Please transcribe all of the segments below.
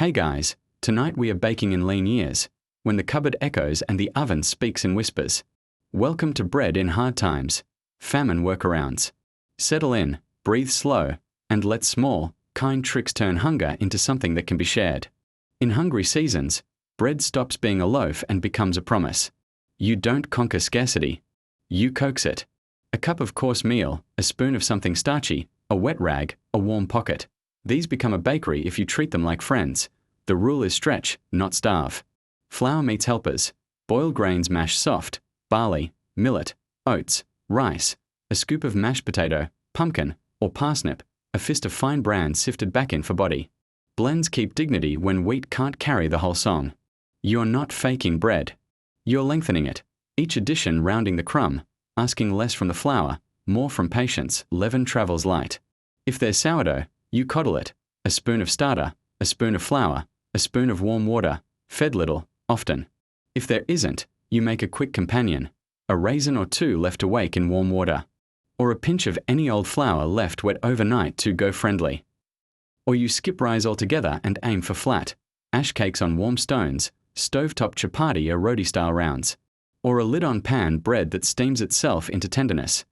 Hey guys, tonight we are baking in lean years, when the cupboard echoes and the oven speaks in whispers. Welcome to Bread in Hard Times, Famine Workarounds. Settle in, breathe slow, and let small, kind tricks turn hunger into something that can be shared. In hungry seasons, bread stops being a loaf and becomes a promise. You don't conquer scarcity. You coax it. A cup of coarse meal, a spoon of something starchy, a wet rag, a warm pocket. These become a bakery if you treat them like friends. The rule is stretch, not starve. Flour meets helpers. Boiled grains mash soft. Barley, millet, oats, rice, a scoop of mashed potato, pumpkin, or parsnip, a fist of fine bran sifted back in for body. Blends keep dignity when wheat can't carry the whole song. You're not faking bread. You're lengthening it, each addition rounding the crumb, asking less from the flour, more from patience. Leaven travels light. If there's sourdough, you coddle it. A spoon of starter, a spoon of flour, a spoon of warm water, fed little, often. If there isn't, you make a quick companion, a raisin or two left awake in warm water. Or a pinch of any old flour left wet overnight to go friendly. Or you skip rise altogether and aim for flat, ash cakes on warm stones, stovetop chapati or roti-style rounds. Or a lid-on pan bread that steams itself into tenderness.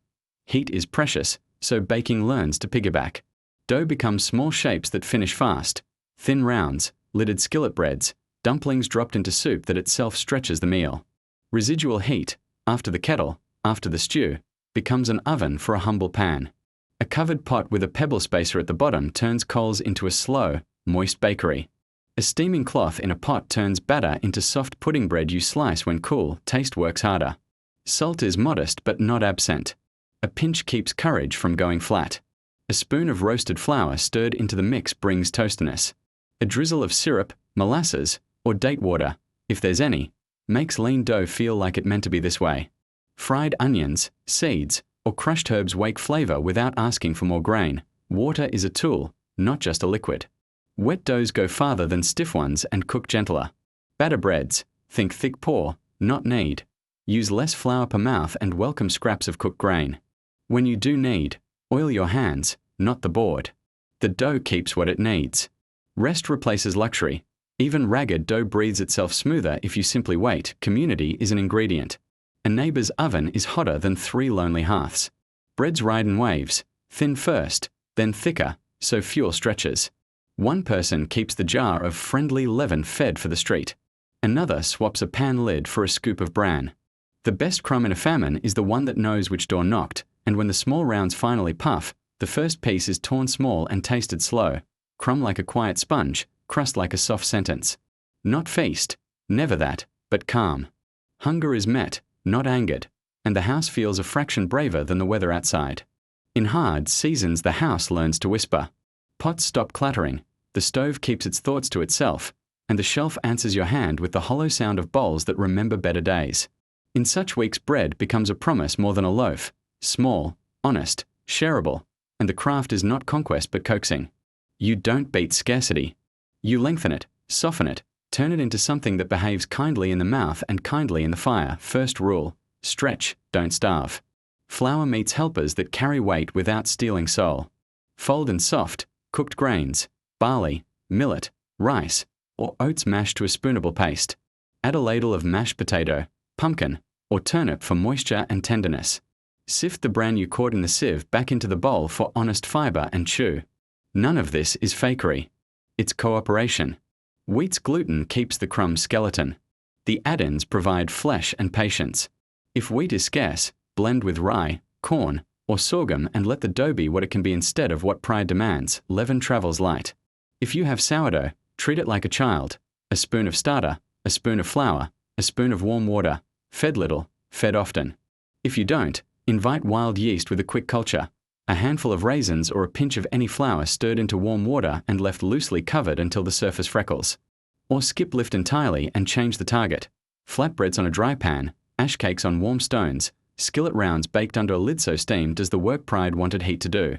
Heat is precious, so baking learns to piggyback. Dough becomes small shapes that finish fast, thin rounds, lidded skillet breads, dumplings dropped into soup that itself stretches the meal. Residual heat, after the kettle, after the stew, becomes an oven for a humble pan. A covered pot with a pebble spacer at the bottom turns coals into a slow, moist bakery. A steaming cloth in a pot turns batter into soft pudding bread you slice when cool. Taste works harder. Salt is modest but not absent. A pinch keeps courage from going flat. A spoon of roasted flour stirred into the mix brings toastiness. A drizzle of syrup, molasses, or date water, if there's any, makes lean dough feel like it meant to be this way. Fried onions, seeds, or crushed herbs wake flavor without asking for more grain. Water is a tool, not just a liquid. Wet doughs go farther than stiff ones and cook gentler. Batter breads, think thick pour, not knead. Use less flour per mouth and welcome scraps of cooked grain. When you do knead, oil your hands, not the board. The dough keeps what it needs. Rest replaces luxury. Even ragged dough breathes itself smoother if you simply wait. Community is an ingredient. A neighbor's oven is hotter than 3 lonely hearths. Breads ride in waves, thin first, then thicker, so fuel stretches. One person keeps the jar of friendly leaven fed for the street. Another swaps a pan lid for a scoop of bran. The best crumb in a famine is the one that knows which door knocked, and when the small rounds finally puff, the first piece is torn small and tasted slow. Crumb like a quiet sponge, crust like a soft sentence. Not feast, never that, but calm. Hunger is met, not angered, and the house feels a fraction braver than the weather outside. In hard seasons the house learns to whisper. Pots stop clattering, the stove keeps its thoughts to itself, and the shelf answers your hand with the hollow sound of bowls that remember better days. In such weeks bread becomes a promise more than a loaf, small, honest, shareable, and the craft is not conquest but coaxing. You don't beat scarcity. You lengthen it, soften it, turn it into something that behaves kindly in the mouth and kindly in the fire. First rule, stretch, don't starve. Flour meets helpers that carry weight without stealing soul. Fold in soft, cooked grains, barley, millet, rice, or oats mashed to a spoonable paste. Add a ladle of mashed potato, pumpkin, or turnip for moisture and tenderness. Sift the bran you caught in the sieve back into the bowl for honest fiber and chew. None of this is fakery. It's cooperation. Wheat's gluten keeps the crumb skeleton. The add-ins provide flesh and patience. If wheat is scarce, blend with rye, corn, or sorghum and let the dough be what it can be instead of what pride demands. Leaven travels light. If you have sourdough, treat it like a child. A spoon of starter, a spoon of flour, a spoon of warm water. Fed little, fed often. If you don't, invite wild yeast with a quick culture. A handful of raisins or a pinch of any flour stirred into warm water and left loosely covered until the surface freckles. Or skip lift entirely and change the target. Flatbreads on a dry pan, ash cakes on warm stones, skillet rounds baked under a lid so steam does the work pride wanted heat to do.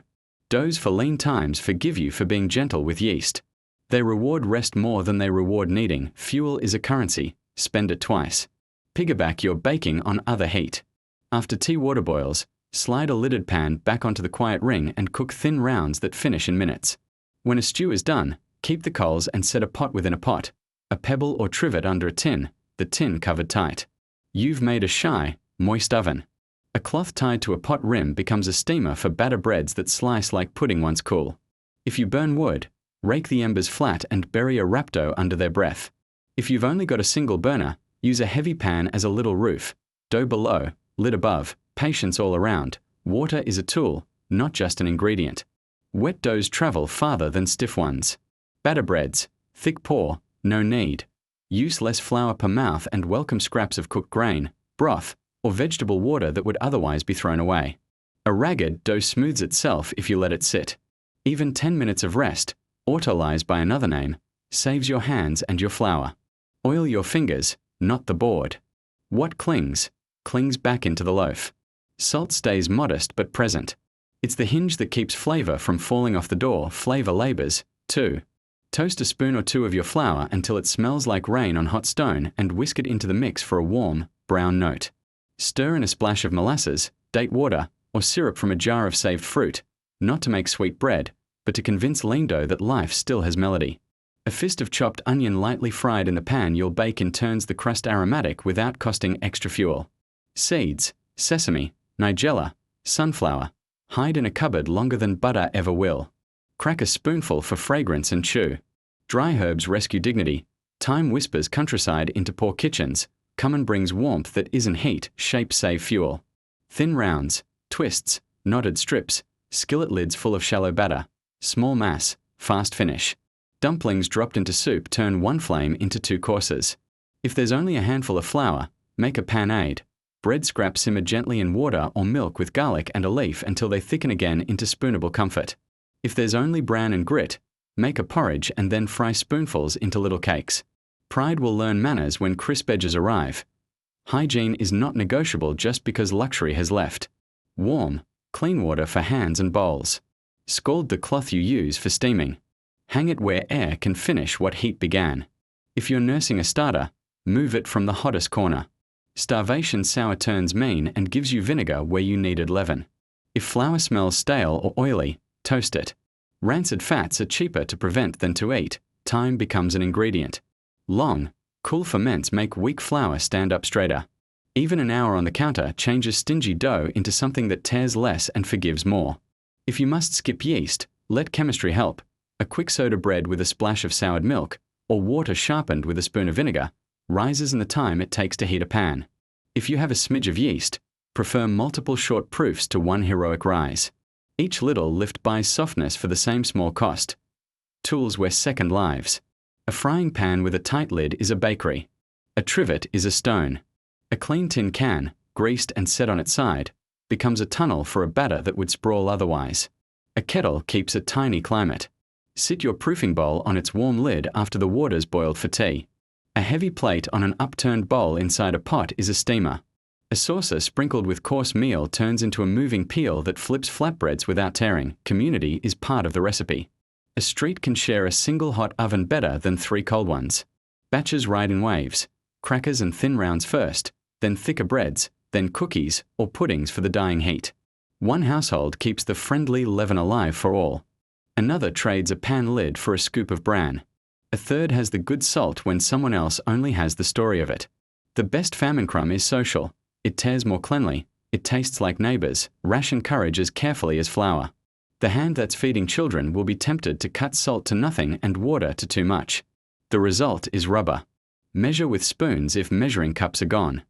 Doughs for lean times forgive you for being gentle with yeast. They reward rest more than they reward kneading. Fuel is a currency, spend it twice. Piggyback your baking on other heat. After tea water boils, slide a lidded pan back onto the quiet ring and cook thin rounds that finish in minutes. When a stew is done, Keep the coals and set a pot within a pot, a pebble or trivet under a tin, the tin covered tight. You've made a shy, moist oven. A cloth tied to a pot rim becomes a steamer for batter breads that slice like pudding once cool. If you burn wood, rake the embers flat and bury a rhabdo under their breath. If you've only got a single burner, use a heavy pan as a little roof. Dough below, lid above, patience all around. Water is a tool, not just an ingredient. Wet doughs travel farther than stiff ones. Batter breads, thick pour, no need. Use less flour per mouth and welcome scraps of cooked grain, broth, or vegetable water that would otherwise be thrown away. A ragged dough smooths itself if you let it sit. Even 10 minutes of rest, autolyse by another name, saves your hands and your flour. Oil your fingers, not the board. What clings back into the loaf. Salt stays modest but present. It's the hinge that keeps flavor from falling off the door. Flavor labors, too. Toast a spoon or two of your flour until it smells like rain on hot stone and whisk it into the mix for a warm, brown note. Stir in a splash of molasses, date water, or syrup from a jar of saved fruit, not to make sweet bread, but to convince lean dough that life still has melody. A fist of chopped onion lightly fried in the pan you'll bake in turns the crust aromatic without costing extra fuel. Seeds, sesame, nigella, sunflower, hide in a cupboard longer than butter ever will. Crack a spoonful for fragrance and chew. Dry herbs rescue dignity. Thyme whispers countryside into poor kitchens. Cumin brings warmth that isn't heat. Shape save fuel. Thin rounds, twists, knotted strips, skillet lids full of shallow batter. Small mass, fast finish. Dumplings dropped into soup turn one flame into two courses. If there's only a handful of flour, make a panade. Bread scraps simmer gently in water or milk with garlic and a leaf until they thicken again into spoonable comfort. If there's only bran and grit, make a porridge and then fry spoonfuls into little cakes. Pride will learn manners when crisp edges arrive. Hygiene is not negotiable just because luxury has left. Warm, clean water for hands and bowls. Scald the cloth you use for steaming. Hang it where air can finish what heat began. If you're nursing a starter, move it from the hottest corner. Starvation sour turns mean and gives you vinegar where you needed leaven. If flour smells stale or oily, toast it. Rancid fats are cheaper to prevent than to eat. Time becomes an ingredient. Long, cool ferments make weak flour stand up straighter. Even an hour on the counter changes stingy dough into something that tears less and forgives more. If you must skip yeast, let chemistry help. A quick soda bread with a splash of soured milk, or water sharpened with a spoon of vinegar, rises in the time it takes to heat a pan. If you have a smidge of yeast, prefer multiple short proofs to one heroic rise. Each little lift buys softness for the same small cost. Tools wear second lives. A frying pan with a tight lid is a bakery. A trivet is a stone. A clean tin can, greased and set on its side, becomes a tunnel for a batter that would sprawl otherwise. A kettle keeps a tiny climate. Sit your proofing bowl on its warm lid after the water's boiled for tea. A heavy plate on an upturned bowl inside a pot is a steamer. A saucer sprinkled with coarse meal turns into a moving peel that flips flatbreads without tearing. Community is part of the recipe. A street can share a single hot oven better than 3 cold ones. Batches ride in waves. Crackers and thin rounds first, then thicker breads, then cookies or puddings for the dying heat. One household keeps the friendly leaven alive for all. Another trades a pan lid for a scoop of bran. A third has the good salt when someone else only has the story of it. The best famine crumb is social. It tears more cleanly. It tastes like neighbors. Ration courage as carefully as flour. The hand that's feeding children will be tempted to cut salt to nothing and water to too much. The result is rubber. Measure with spoons if measuring cups are gone.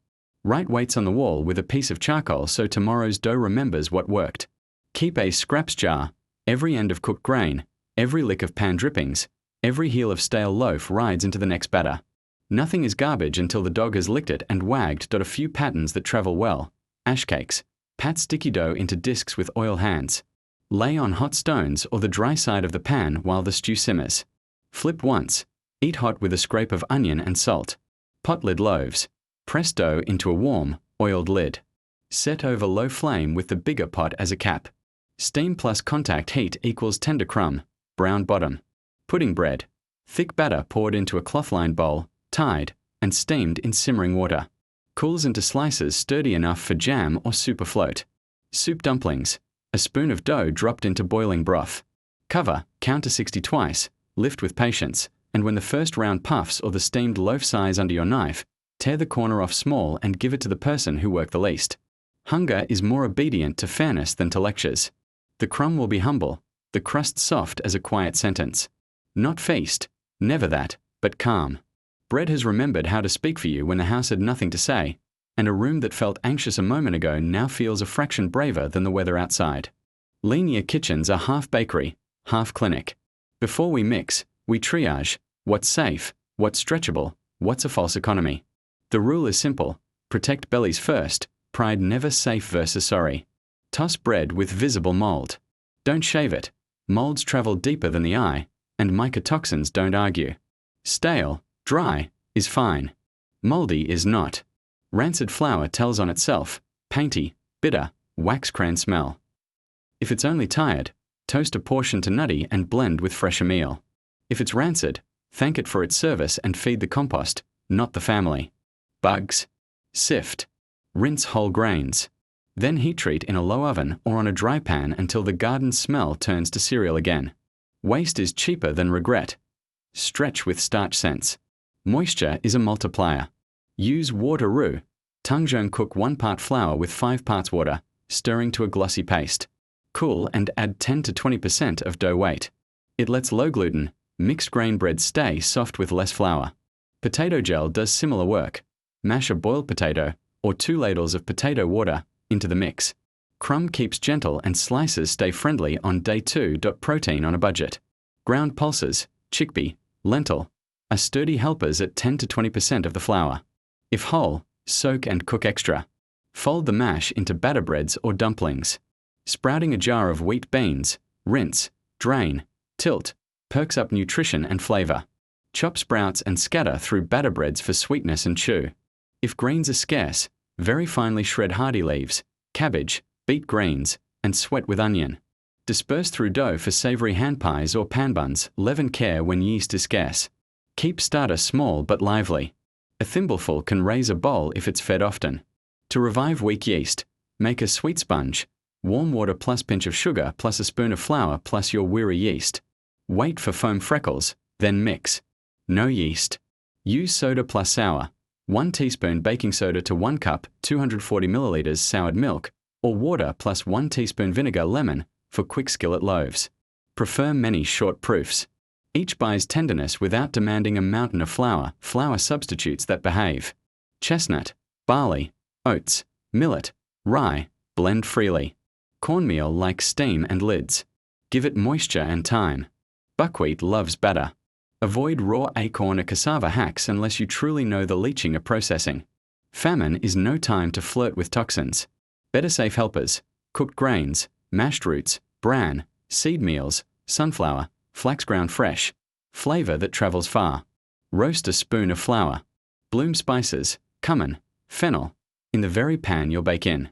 Write weights on the wall with a piece of charcoal so tomorrow's dough remembers what worked. Keep a scraps jar. Every end of cooked grain, every lick of pan drippings, every heel of stale loaf rides into the next batter. Nothing is garbage until the dog has licked it and wagged. A few patterns that travel well. Ash cakes. Pat sticky dough into discs with oil hands. Lay on hot stones or the dry side of the pan while the stew simmers. Flip once. Eat hot with a scrape of onion and salt. Pot lid loaves. Press dough into a warm, oiled lid. Set over low flame with the bigger pot as a cap. Steam plus contact heat equals tender crumb, brown bottom. Pudding bread. Thick batter poured into a cloth-lined bowl, tied, and steamed in simmering water. Cools into slices sturdy enough for jam or soup afloat. Soup dumplings. A spoon of dough dropped into boiling broth. Cover, count to 60 twice, lift with patience, and when the first round puffs or the steamed loaf sighs under your knife, tear the corner off small and give it to the person who worked the least. Hunger is more obedient to fairness than to lectures. The crumb will be humble, the crust soft as a quiet sentence. Not feast, never that, but calm. Bread has remembered how to speak for you when the house had nothing to say, and a room that felt anxious a moment ago now feels a fraction braver than the weather outside. Linear kitchens are half bakery, half clinic. Before we mix, we triage what's safe, what's stretchable, what's a false economy. The rule is simple: protect bellies first, pride never safe versus sorry. Toss bread with visible mold. Don't shave it. Molds travel deeper than the eye, and mycotoxins don't argue. Stale, dry, is fine. Moldy is not. Rancid flour tells on itself: painty, bitter, wax cran smell. If it's only tired, toast a portion to nutty and blend with fresher meal. If it's rancid, thank it for its service and feed the compost, not the family. Bugs. Sift. Rinse whole grains. Then heat treat in a low oven or on a dry pan until the garden smell turns to cereal again. Waste is cheaper than regret. Stretch with starch sense. Moisture is a multiplier. Use water roux. Tangzhong cook 1 part flour with 5 parts water, stirring to a glossy paste. Cool and add 10 to 20% of dough weight. It lets low gluten, mixed grain bread stay soft with less flour. Potato gel does similar work. Mash a boiled potato, or 2 ladles of potato water, into the mix. Crumb keeps gentle and slices stay friendly on day 2. Protein on a budget. Ground pulses, chickpea, lentil, are sturdy helpers at 10 to 20% of the flour. If whole, soak and cook extra. Fold the mash into batter breads or dumplings. Sprouting a jar of wheat beans, rinse, drain, tilt, perks up nutrition and flavor. Chop sprouts and scatter through batter breads for sweetness and chew. If greens are scarce, very finely shred hardy leaves, cabbage, beet greens, and sweat with onion. Disperse through dough for savory hand pies or pan buns. Leaven care when yeast is scarce. Keep starter small but lively. A thimbleful can raise a bowl if it's fed often. To revive weak yeast, make a sweet sponge. Warm water plus pinch of sugar plus a spoon of flour plus your weary yeast. Wait for foam freckles, then mix. No yeast. Use soda plus sour. 1 teaspoon baking soda to 1 cup 240 milliliters soured milk, or water plus 1 teaspoon vinegar lemon for quick skillet loaves. Prefer many short proofs. Each buys tenderness without demanding a mountain of flour. Flour substitutes that behave. Chestnut, barley, oats, millet, rye, blend freely. Cornmeal likes steam and lids. Give it moisture and time. Buckwheat loves batter. Avoid raw acorn or cassava hacks unless you truly know the leaching or processing. Famine is no time to flirt with toxins. Better safe helpers: cooked grains, mashed roots, bran, seed meals, sunflower, flax ground fresh. Flavor that travels far. Roast a spoon of flour. Bloom spices, cumin, fennel, in the very pan you'll bake in.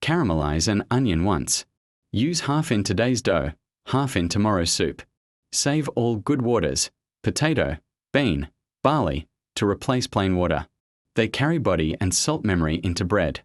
Caramelize an onion once. Use half in today's dough, half in tomorrow's soup. Save all good waters, potato, bean, barley, to replace plain water. They carry body and salt memory into bread.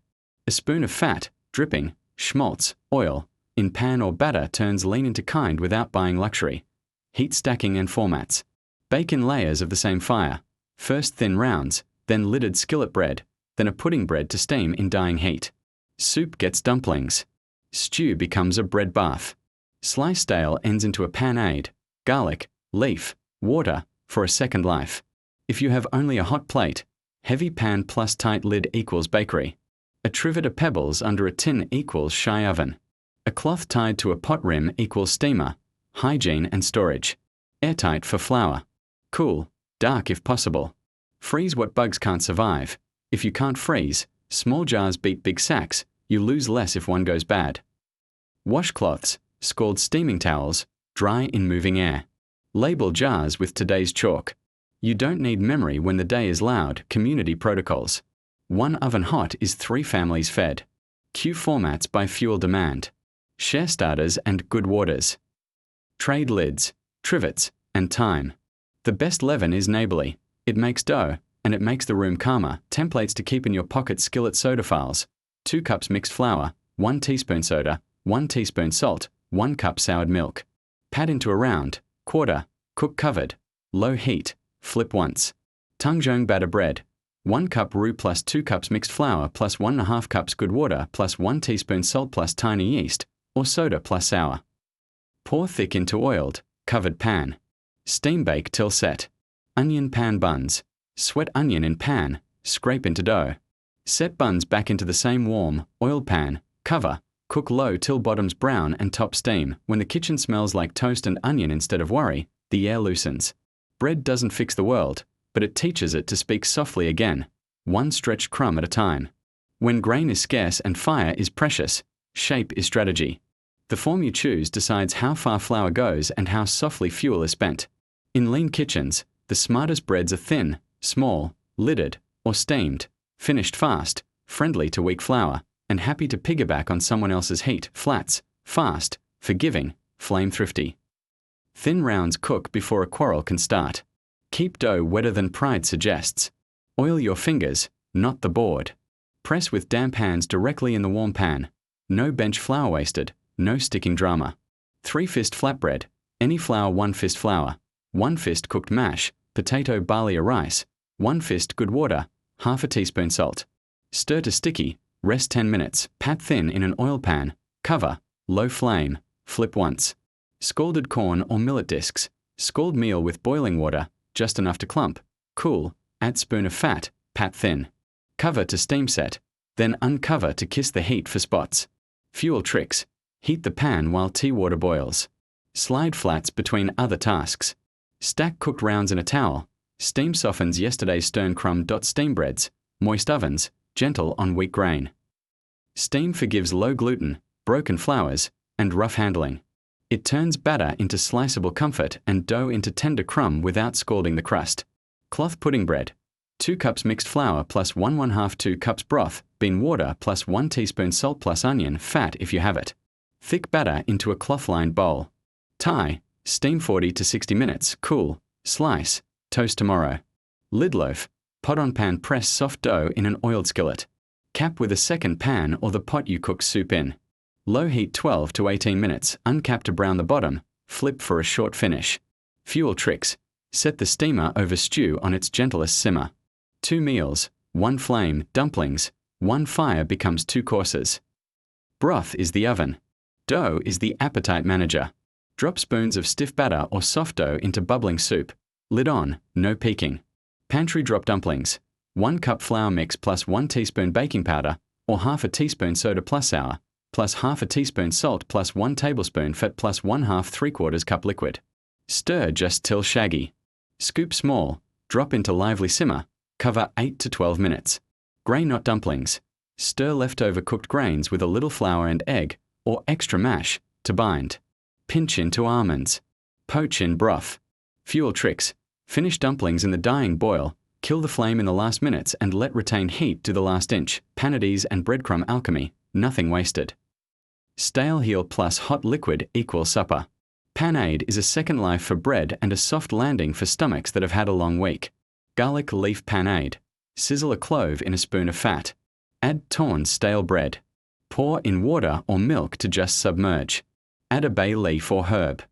A spoon of fat, dripping, schmaltz, oil, in pan or batter turns lean into kind without buying luxury. Heat stacking and formats. Bake in layers of the same fire. First thin rounds, then lidded skillet bread, then a pudding bread to steam in dying heat. Soup gets dumplings. Stew becomes a bread bath. Sliced stale ends into a panade, garlic, leaf, water, for a second life. If you have only a hot plate, heavy pan plus tight lid equals bakery. A trivet of pebbles under a tin equals shy oven. A cloth tied to a pot rim equals steamer, hygiene and storage. Airtight for flour. Cool, dark if possible. Freeze what bugs can't survive. If you can't freeze, small jars beat big sacks, you lose less if one goes bad. Washcloths, scald steaming towels, dry in moving air. Label jars with today's chalk. You don't need memory when the day is loud. Community protocols. 1 oven hot is 3 families fed. Queue formats by fuel demand. Share starters and good waters. Trade lids, trivets, and time. The best leaven is neighborly. It makes dough, and it makes the room calmer. Templates to keep in your pocket: skillet soda files. 2 cups mixed flour, 1 teaspoon soda, 1 teaspoon salt, 1 cup soured milk. Pat into a round, quarter, Cook covered. Low heat. Flip once. Tangjong batter bread. 1 cup roux plus 2 cups mixed flour plus 1.5 cups good water plus 1 teaspoon salt plus tiny yeast, or soda plus sour. Pour thick into oiled, covered pan. Steam bake till set. Onion pan buns. Sweat onion in pan, scrape into dough. Set buns back into the same warm, oiled pan, cover, cook low till bottom's brown and top steam. When the kitchen smells like toast and onion instead of worry, the air loosens. Bread doesn't fix the world, but it teaches it to speak softly again, one stretched crumb at a time. When grain is scarce and fire is precious, shape is strategy. The form you choose decides how far flour goes and how softly fuel is spent. In lean kitchens, the smartest breads are thin, small, lidded, or steamed, finished fast, friendly to weak flour, and happy to piggyback on someone else's heat. Flats, fast, forgiving, flame thrifty. Thin rounds cook before a quarrel can start. Keep dough wetter than pride suggests. Oil your fingers, not the board. Press with damp hands directly in the warm pan. No bench flour wasted, no sticking drama. 3-fist flatbread, any flour 1 fist flour, 1 fist cooked mash, potato, barley or rice, 1 fist good water, half a teaspoon salt. Stir to sticky, rest 10 minutes, pat thin in an oil pan, cover, low flame, flip once. Scalded corn or millet discs, scald meal with boiling water, just enough to clump, cool, add spoon of fat, pat thin. Cover to steam set, then uncover to kiss the heat for spots. Fuel tricks, heat the pan while tea water boils. Slide flats between other tasks. Stack cooked rounds in a towel. Steam softens yesterday's stern crumb. Steam breads, moist ovens, gentle on weak grain. Steam forgives low gluten, broken flours, and rough handling. It turns batter into sliceable comfort and dough into tender crumb without scalding the crust. Cloth pudding bread. 2 cups mixed flour plus 1/2 2 cups broth, bean water plus 1 teaspoon salt plus onion, fat if you have it. Thick batter into a cloth-lined bowl. Tie, steam 40 to 60 minutes, cool, slice, toast tomorrow. Lid loaf, pot on pan, press soft dough in an oiled skillet. Cap with a second pan or the pot you cook soup in. Low heat 12 to 18 minutes, uncap to brown the bottom, flip for a short finish. Fuel tricks, set the steamer over stew on its gentlest simmer. 2 meals, 1 flame, dumplings, 1 fire becomes 2 courses. Broth is the oven. Dough is the appetite manager. Drop spoons of stiff batter or soft dough into bubbling soup. Lid on, no peeking. Pantry drop dumplings. 1 cup flour mix plus 1 teaspoon baking powder, or half a teaspoon soda plus sour, plus half a teaspoon salt plus 1 tablespoon fat plus 1/2 3/4 cup liquid. Stir just till shaggy. Scoop small, drop into lively simmer, cover 8 to 12 minutes. Grain knot dumplings. Stir leftover cooked grains with a little flour and egg, or extra mash, to bind. Pinch into almonds. Poach in broth. Fuel tricks. Finish dumplings in the dying boil, kill the flame in the last minutes and let retain heat to the last inch. Panades and breadcrumb alchemy, nothing wasted. Stale heel plus hot liquid equals supper. Panade is a second life for bread and a soft landing for stomachs that have had a long week. Garlic leaf panade. Sizzle a clove in a spoon of fat. Add torn stale bread. Pour in water or milk to just submerge. Add a bay leaf or herb.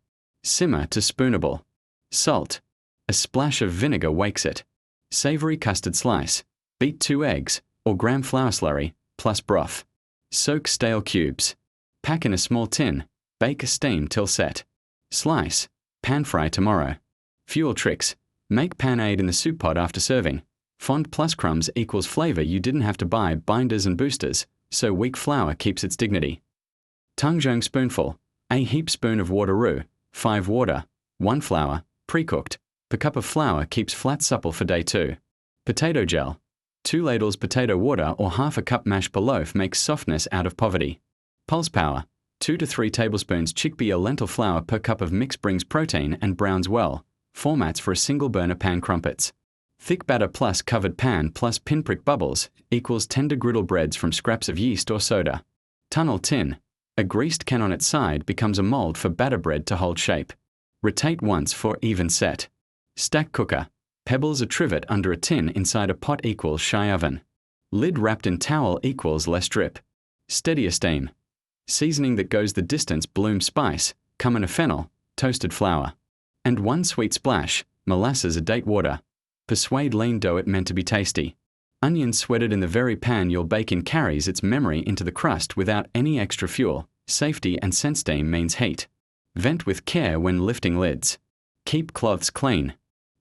Simmer to spoonable. Salt. A splash of vinegar wakes it. Savory custard slice. Beat 2 eggs, or gram flour slurry, plus broth. Soak stale cubes. Pack in a small tin. Bake steam till set. Slice. Pan fry tomorrow. Fuel tricks. Make panade in the soup pot after serving. Fond plus crumbs equals flavor. You didn't have to buy binders and boosters, so weak flour keeps its dignity. Tangjong spoonful. A heap spoon of water roux, 5 water, 1 flour, pre-cooked. Per cup of flour keeps flat supple for day 2. Potato gel. 2 ladles potato water or half a cup mash per loaf makes softness out of poverty. Pulse power. 2 to 3 tablespoons chickpea or lentil flour per cup of mix brings protein and browns well. Formats for a single burner pan crumpets. Thick batter plus covered pan plus pinprick bubbles equals tender griddle breads from scraps of yeast or soda. Tunnel tin. A greased can on its side becomes a mold for batter bread to hold shape. Rotate once for even set. Stack cooker. Pebbles a trivet under a tin inside a pot equals shy oven. Lid wrapped in towel equals less drip. Steadier steam. Seasoning that goes the distance bloom spice, cumin of fennel, toasted flour. And 1 sweet splash, molasses or date water. Persuade lean dough it meant to be tasty. Onions sweated in the very pan you'll bake in carries its memory into the crust without any extra fuel. Safety and scent steam means heat. Vent with care when lifting lids. Keep cloths clean.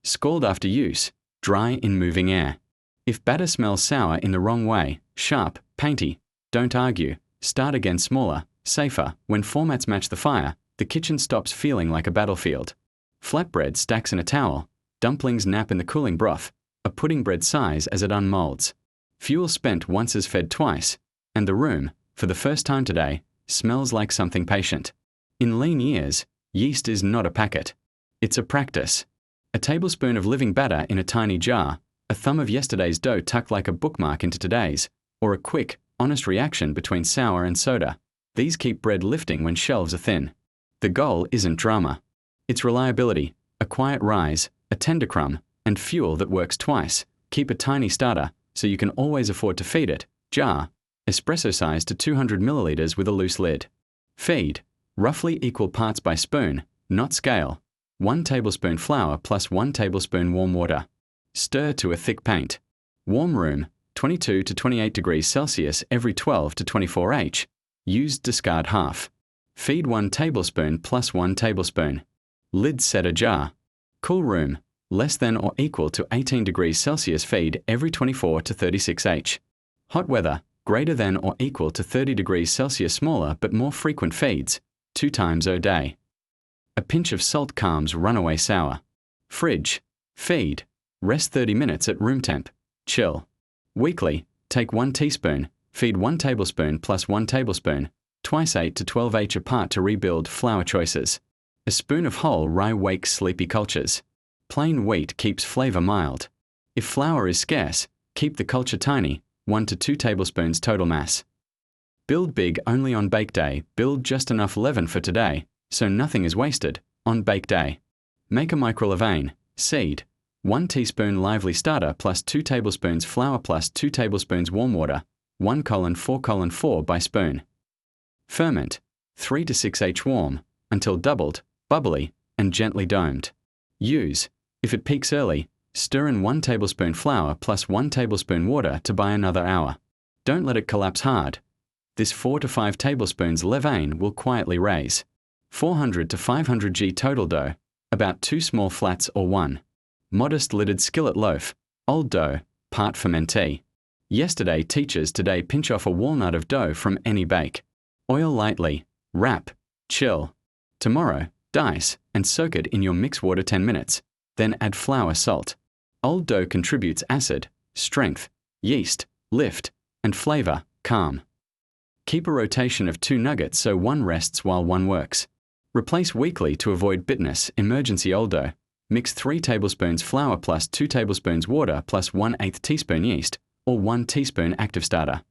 Scald after use. Dry in moving air. If batter smells sour in the wrong way, sharp, painty, don't argue. Start again smaller, safer. When formats match the fire, the kitchen stops feeling like a battlefield. Flatbread stacks in a towel. Dumplings nap in the cooling broth. A pudding bread sighs as it unmolds. Fuel spent once is fed twice. And the room, for the first time today, smells like something patient. In lean years, yeast is not a packet. It's a practice. A tablespoon of living batter in a tiny jar, a thumb of yesterday's dough tucked like a bookmark into today's, or a quick, honest reaction between sour and soda. These keep bread lifting when shelves are thin. The goal isn't drama. It's reliability, a quiet rise, a tender crumb, and fuel that works twice. Keep a tiny starter so you can always afford to feed it. Jar, espresso size to 200 milliliters with a loose lid. Feed, roughly equal parts by spoon, not scale. 1 tablespoon flour plus 1 tablespoon warm water. Stir to a thick paint. Warm room, 22 to 28 degrees Celsius every 12 to 24 H. Use discard half. Feed 1 tablespoon plus 1 tablespoon. Lid set ajar. Cool room, less than or equal to 18 degrees Celsius. Feed every 24 to 36 H. Hot weather, greater than or equal to 30 degrees Celsius. Smaller but more frequent feeds, 2 times a day. A pinch of salt calms runaway sour. Fridge, feed, rest 30 minutes at room temp, chill. Weekly, take 1 teaspoon, feed 1 tablespoon plus 1 tablespoon, twice 8 to 12 H apart to rebuild flour choices. A spoon of whole rye wakes sleepy cultures. Plain wheat keeps flavor mild. If flour is scarce, keep the culture tiny, 1 to 2 tablespoons total mass. Build big only on bake day. Build just enough leaven for today, so nothing is wasted, on bake day. Make a microlevain, seed, 1 teaspoon lively starter plus 2 tablespoons flour plus 2 tablespoons warm water, 1:4:4 by spoon. Ferment, 3 to 6 H warm, until doubled, bubbly, and gently domed. Use, if it peaks early, stir in 1 tablespoon flour plus 1 tablespoon water to buy another hour. Don't let it collapse hard. This 4 to 5 tablespoons levain will quietly raise. 400 to 500 g total dough, about 2 small flats or 1. Modest lidded skillet loaf, old dough, part fermentee. Yesterday teachers, today pinch off a walnut of dough from any bake. Oil lightly, wrap, chill. Tomorrow, dice and soak it in your mix water 10 minutes. Then add flour, salt. Old dough contributes acid, strength, yeast, lift, and flavor, calm. Keep a rotation of 2 nuggets so 1 rests while 1 works. Replace weekly to avoid bitterness. Emergency old dough. Mix 3 tablespoons flour plus 2 tablespoons water plus 1/8 teaspoon yeast or 1 teaspoon active starter.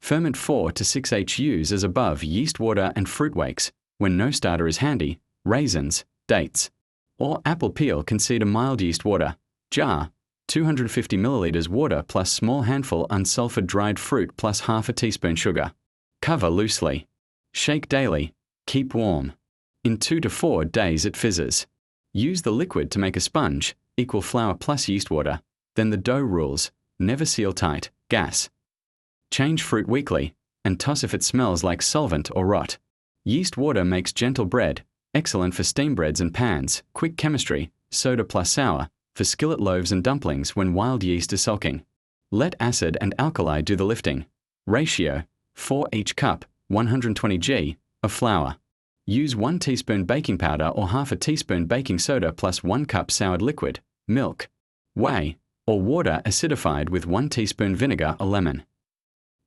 Ferment 4 to 6 H. Use as above yeast, water and fruit wakes. When no starter is handy, raisins, dates, or apple peel concede a mild yeast water. Jar, 250 milliliters water plus small handful unsulfured dried fruit plus half a teaspoon sugar. Cover loosely. Shake daily. Keep warm. In 2 to 4 days it fizzes. Use the liquid to make a sponge, equal flour plus yeast water. Then the dough rules. Never seal tight. Gas. Change fruit weekly, and toss if it smells like solvent or rot. Yeast water makes gentle bread, excellent for steam breads and pans. Quick chemistry, soda plus sour, for skillet loaves and dumplings when wild yeast is sulking. Let acid and alkali do the lifting. Ratio, 4 each cup, 120 g, of flour. Use 1 teaspoon baking powder or half a teaspoon baking soda plus 1 cup soured liquid, milk, whey, or water acidified with 1 teaspoon vinegar or lemon.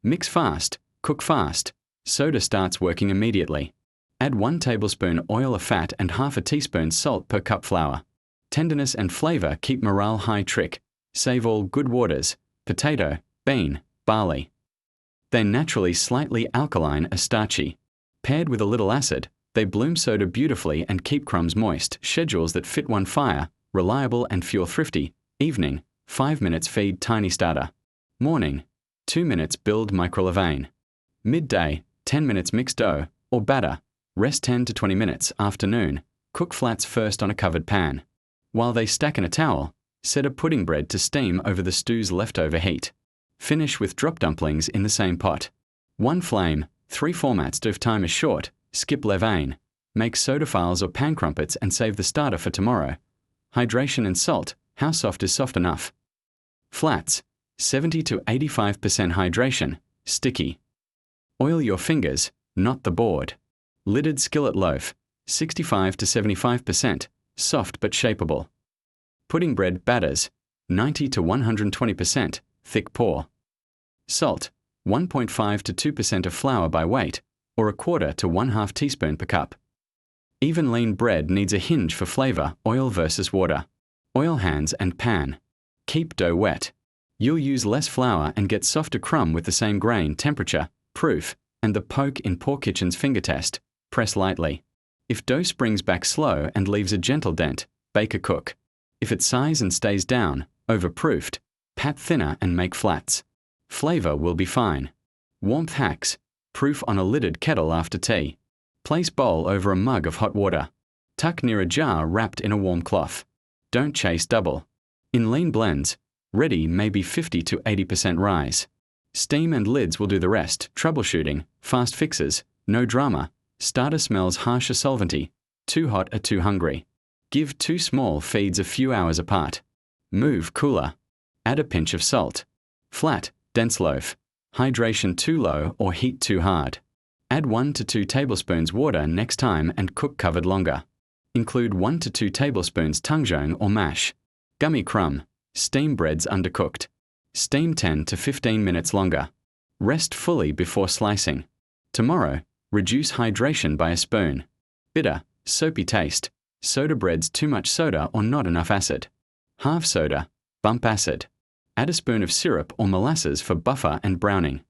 Mix fast, cook fast. Soda starts working immediately. Add 1 tablespoon oil or fat and half a teaspoon salt per cup flour. Tenderness and flavor keep morale high. Trick. Save all good waters, potato, bean, barley. They're naturally slightly alkaline or starchy. Paired with a little acid, they bloom soda beautifully and keep crumbs moist. Schedules that fit 1 fire, reliable and fuel thrifty. Evening, 5 minutes feed tiny starter. Morning, 2 minutes build microlevain. Midday, 10 minutes mix dough or batter. Rest 10 to 20 minutes. Afternoon, Cook flats first on a covered pan. While they stack in a towel, set a pudding bread to steam over the stew's leftover heat. Finish with drop dumplings in the same pot. One flame, 3 formats. If time is short, skip levain. Make soda files or pan crumpets and save the starter for tomorrow. Hydration and salt. How soft is soft enough? Flats, 70 to 85% hydration, sticky. Oil your fingers, not the board. Lidded skillet loaf, 65 to 75%, soft but shapeable. Pudding bread batters, 90 to 120%, thick pour. Salt, 1.5 to 2% of flour by weight, or 1/4 to 1/2 teaspoon per cup. Even lean bread needs a hinge for flavor, oil versus water. Oil hands and pan. Keep dough wet. You'll use less flour and get softer crumb with the same grain, temperature, proof, and the poke in Poor Kitchen's finger test. Press lightly. If dough springs back slow and leaves a gentle dent, bake a cook. If it sighs and stays down, overproofed, pat thinner and make flats. Flavor will be fine. Warmth hacks. Proof on a lidded kettle after tea. Place bowl over a mug of hot water. Tuck near a jar wrapped in a warm cloth. Don't chase double. In lean blends, ready may be 50 to 80% rise. Steam and lids will do the rest. Troubleshooting, fast fixes, no drama. Starter smells harsh or solventy. Too hot or too hungry. Give 2 small feeds a few hours apart. Move cooler. Add a pinch of salt. Flat, dense loaf. Hydration too low or heat too hard. Add 1 to 2 tablespoons water next time and cook covered longer. Include 1 to 2 tablespoons tangjong or mash. Gummy crumb. Steam breads undercooked. Steam 10 to 15 minutes longer. Rest fully before slicing. Tomorrow, reduce hydration by a spoon. Bitter, soapy taste. Soda breads too much soda or not enough acid. Half soda, bump acid. Add a spoon of syrup or molasses for buffer and browning.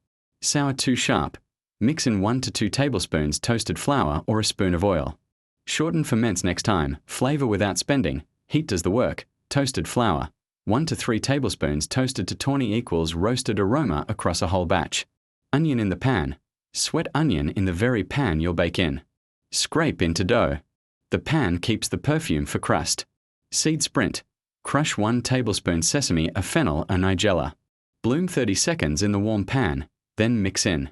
Sour too sharp. Mix in 1 to 2 tablespoons toasted flour or a spoon of oil. Shorten ferments next time. Flavor without spending. Heat does the work. Toasted flour. 1 to 3 tablespoons toasted to tawny equals roasted aroma across a whole batch. Onion in the pan. Sweat onion in the very pan you'll bake in. Scrape into dough. The pan keeps the perfume for crust. Seed sprint. Crush 1 tablespoon sesame, a fennel, a nigella. Bloom 30 seconds in the warm pan, then mix in.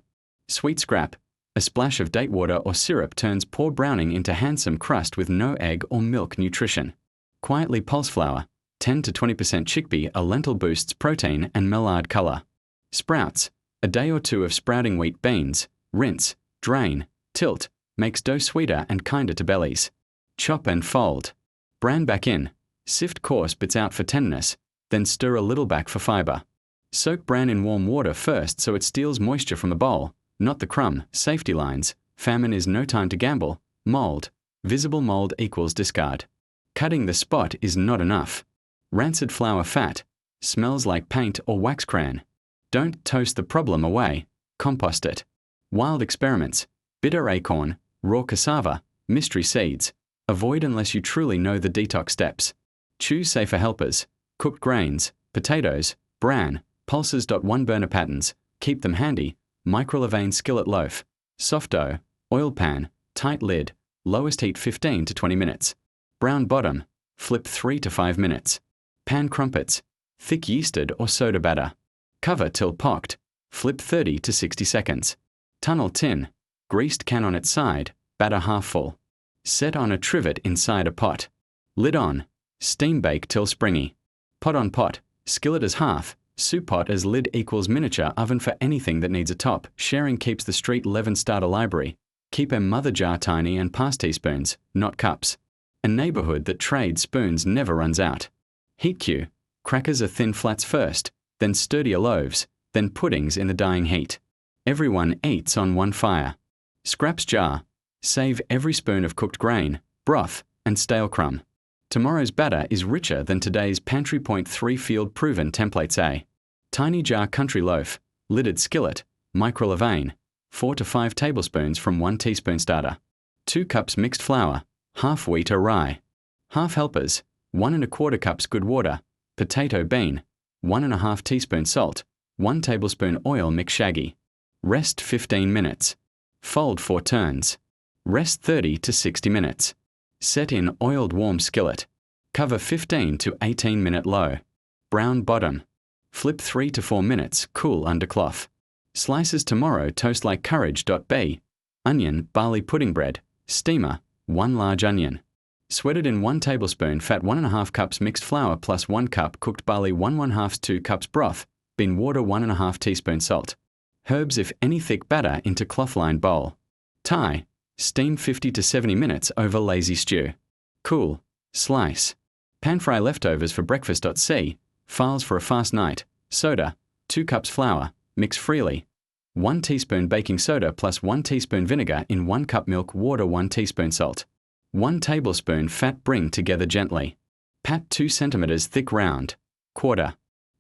Sweet scrap. A splash of date water or syrup turns poor browning into handsome crust with no egg or milk nutrition. Quietly pulse flour. 10 to 20% chickpea, a lentil boosts protein and mellard color. Sprouts. A day or two of sprouting wheat beans. Rinse, drain, tilt, makes dough sweeter and kinder to bellies. Chop and fold. Bran back in. Sift coarse bits out for tenderness, then stir a little back for fiber. Soak bran in warm water first so it steals moisture from the bowl, not the crumb. Safety lines. Famine is no time to gamble. Mold. Visible mold equals discard. Cutting the spot is not enough. Rancid flour fat. Smells like paint or wax crayon. Don't toast the problem away. Compost it. Wild experiments. Bitter acorn, raw cassava, mystery seeds. Avoid unless you truly know the detox steps. Choose safer helpers. Cooked grains, potatoes, bran, pulses. 1 burner patterns. Keep them handy. Microlevane skillet loaf. Soft dough, oil pan, tight lid, lowest heat 15 to 20 minutes. Brown bottom, flip 3 to 5 minutes. Pan crumpets, thick yeasted or soda batter. Cover till pocked, flip 30 to 60 seconds. Tunnel tin, greased can on its side, batter half full. Set on a trivet inside a pot. Lid on, steam bake till springy. Pot on pot, skillet as half, soup pot as lid equals miniature oven for anything that needs a top. Sharing keeps the street leaven starter library. Keep a mother jar tiny and pass teaspoons, not cups. A neighborhood that trades spoons never runs out. Heat cue, crackers are thin flats first, then sturdier loaves, then puddings in the dying heat. Everyone eats on one fire. Scraps jar, save every spoon of cooked grain, broth, and stale crumb. Tomorrow's batter is richer than today's Pantry Point 3 field proven templates A. Tiny jar country loaf, lidded skillet, microlevane, 4 to 5 tablespoons from 1 teaspoon starter. 2 cups mixed flour, half wheat or rye. Half helpers, 1 1/4 cups good water, potato bean, 1 1/2 teaspoon salt, 1 tablespoon oil. Mix shaggy. Rest 15 minutes. Fold 4 turns. Rest 30 to 60 minutes. Set in oiled warm skillet. Cover 15 to 18-minute low. Brown bottom. Flip 3 to 4 minutes, cool under cloth. Slices tomorrow toast like courage.b. Onion, barley pudding bread. Steamer, 1 large onion. Sweated in 1 tablespoon fat 1½ cups mixed flour plus 1 cup cooked barley 1½ 2 cups broth. Bin water 1½ teaspoon salt. Herbs if any thick batter into cloth-lined bowl. Thai. Steam 50 to 70 minutes over lazy stew. Cool. Slice. Pan fry leftovers for breakfast. C. Files for a fast night. Soda. 2 cups flour. Mix freely. 1 teaspoon baking soda plus 1 teaspoon vinegar in 1 cup milk water 1 teaspoon salt. 1 tablespoon fat bring together gently. Pat 2 centimeters thick round. Quarter.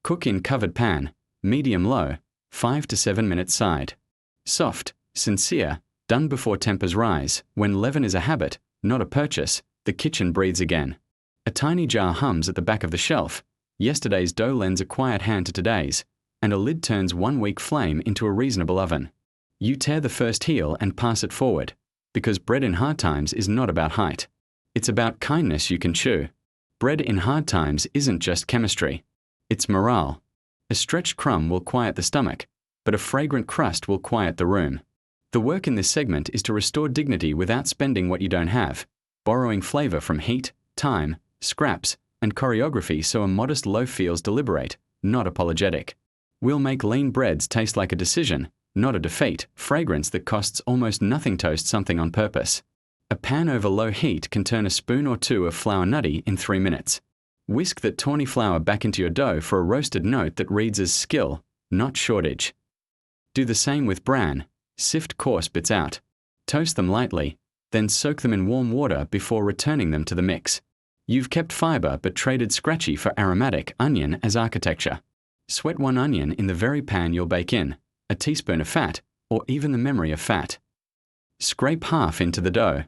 Cook in covered pan. Medium-low. 5 to 7 minutes side. Soft. Sincere. Done before tempers rise. When leaven is a habit, not a purchase, the kitchen breathes again. A tiny jar hums at the back of the shelf. Yesterday's dough lends a quiet hand to today's, and a lid turns 1 weak flame into a reasonable oven. You tear the first heel and pass it forward, because bread in hard times is not about height. It's about kindness you can chew. Bread in hard times isn't just chemistry. It's morale. A stretched crumb will quiet the stomach, but a fragrant crust will quiet the room. The work in this segment is to restore dignity without spending what you don't have, borrowing flavor from heat, time, scraps, and choreography so a modest loaf feels deliberate, not apologetic. We'll make lean breads taste like a decision, not a defeat. Fragrance that costs almost nothing. Toast something on purpose. A pan over low heat can turn a spoon or 2 of flour nutty in 3 minutes. Whisk that tawny flour back into your dough for a roasted note that reads as skill, not shortage. Do the same with bran. Sift coarse bits out. Toast them lightly, then soak them in warm water before returning them to the mix. You've kept fiber but traded scratchy for aromatic onion as architecture. Sweat 1 onion in the very pan you'll bake in, a teaspoon of fat, or even the memory of fat. Scrape half into the dough.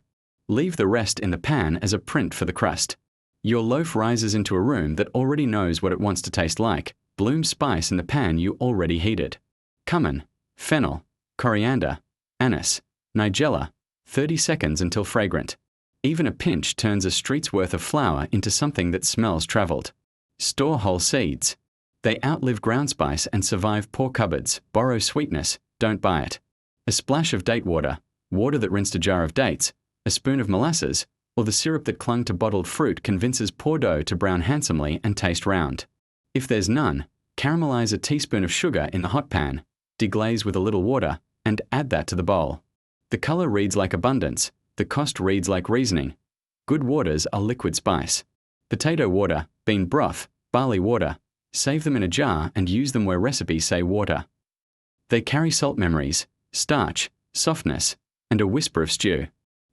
Leave the rest in the pan as a print for the crust. Your loaf rises into a room that already knows what it wants to taste like. Bloom spice in the pan you already heated. Cumin, fennel, coriander, anise, nigella, 30 seconds until fragrant. Even a pinch turns a street's worth of flour into something that smells traveled. Store whole seeds. They outlive ground spice and survive poor cupboards. Borrow sweetness, don't buy it. A splash of date water, water that rinsed a jar of dates, a spoon of molasses, or the syrup that clung to bottled fruit convinces poor dough to brown handsomely and taste round. If there's none, caramelize a teaspoon of sugar in the hot pan, deglaze with a little water, and add that to the bowl. The color reads like abundance, the cost reads like reasoning. Good waters are liquid spice. Potato water, bean broth, barley water. Save them in a jar and use them where recipes say water. They carry salt memories, starch, softness, and a whisper of stew.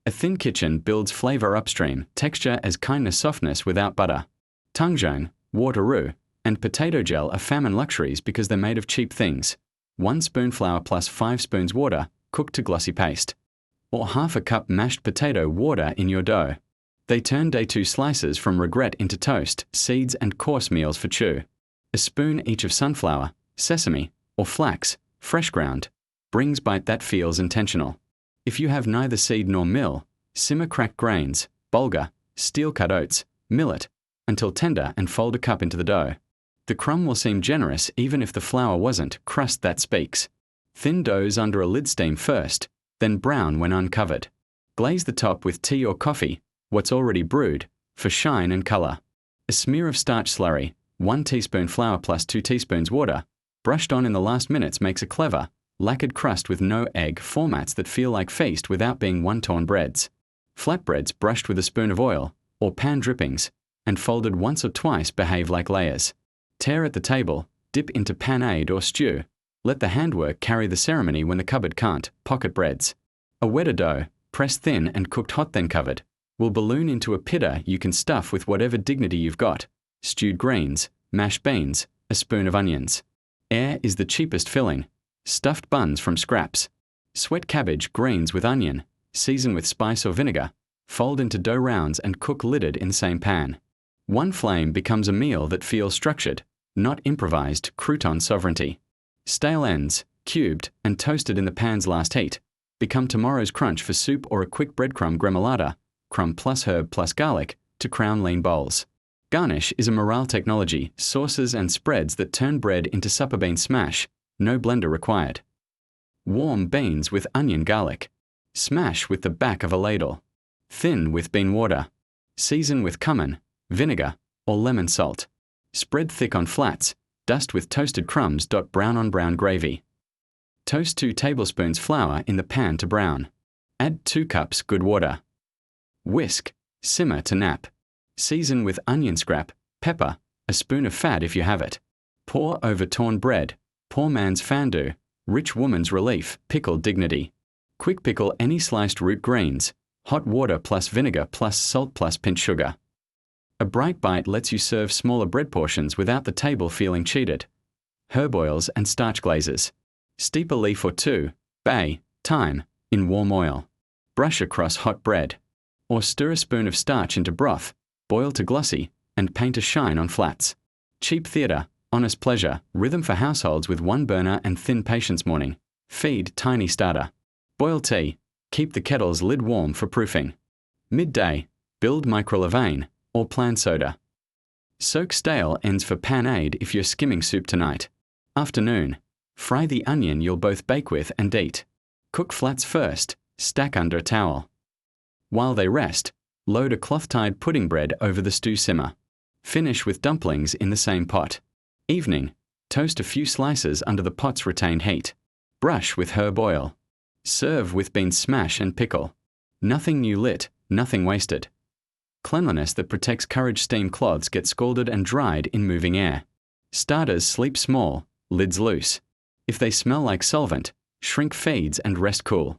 A thin kitchen builds flavor upstream, texture as kindness softness without butter. Tangjong, water-roux, and potato gel are famine luxuries because they're made of cheap things. 1 spoon flour plus 5 spoons water, cooked to glossy paste. Or ½ cup mashed potato water in your dough. They turn day 2 slices from regret into toast, seeds and coarse meals for chew. A spoon each of sunflower, sesame, or flax, fresh ground, brings bite that feels intentional. If you have neither seed nor mill, simmer cracked grains, bulgur, steel-cut oats, millet, until tender and fold a cup into the dough. The crumb will seem generous even if the flour wasn't. Crust that speaks. Thin doughs under a lid steam first, then brown when uncovered. Glaze the top with tea or coffee, what's already brewed, for shine and color. A smear of starch slurry, 1 teaspoon flour plus 2 teaspoons water, brushed on in the last minutes makes a clever, lacquered crust with no egg. Formats that feel like feast without being one-torn breads. Flatbreads brushed with a spoon of oil, or pan drippings, and folded once or twice behave like layers. Tear at the table, dip into panade or stew. Let the handwork carry the ceremony when the cupboard can't. Pocket breads. A wetter dough, pressed thin and cooked hot then covered, will balloon into a pitta you can stuff with whatever dignity you've got. Stewed greens, mashed beans, a spoon of onions. Air is the cheapest filling. Stuffed buns from scraps. Sweat cabbage, greens with onion, season with spice or vinegar, fold into dough rounds and cook lidded in the same pan. One flame becomes a meal that feels structured, not improvised. Crouton sovereignty. Stale ends, cubed and toasted in the pan's last heat, become tomorrow's crunch for soup or a quick breadcrumb gremolata. crumb plus herb plus garlic to crown lean bowls. Garnish is a morale technology, sauces and spreads that turn bread into supper bean smash, no blender required. Warm beans with onion garlic. Smash with the back of a ladle. Thin with bean water. Season with cumin, vinegar, or lemon salt. Spread thick on flats, dust with toasted crumbs. Brown on brown gravy. Toast 2 tablespoons flour in the pan to brown. Add 2 cups good water. Whisk, simmer to nap. Season with onion scrap, pepper, a spoon of fat if you have it. Pour over torn bread, poor man's fondue, rich woman's relief, pickled dignity. Quick pickle any sliced root greens, hot water plus vinegar plus salt plus pinch sugar. A bright bite lets you serve smaller bread portions without the table feeling cheated. Herb oils and starch glazes. Steep a leaf or 2, bay, thyme, in warm oil. Brush across hot bread. Or stir a spoon of starch into broth, boil to glossy, and paint a shine on flats. Cheap theatre, honest pleasure, rhythm for households with 1 burner and thin patience morning. Feed tiny starter. Boil tea, keep the kettle's lid warm for proofing. Midday, build microlevain, or plan soda. Soak stale ends for panade if you're skimming soup tonight. Afternoon, fry the onion you'll both bake with and eat. Cook flats first, stack under a towel. While they rest, load a cloth-tied pudding bread over the stew simmer. Finish with dumplings in the same pot. Evening, toast a few slices under the pot's retained heat. Brush with herb oil. Serve with bean smash and pickle. Nothing new lit, nothing wasted. Cleanliness that protects courage steam cloths get scalded and dried in moving air. Starters sleep small, lids loose. If they smell like solvent, shrink feeds and rest cool.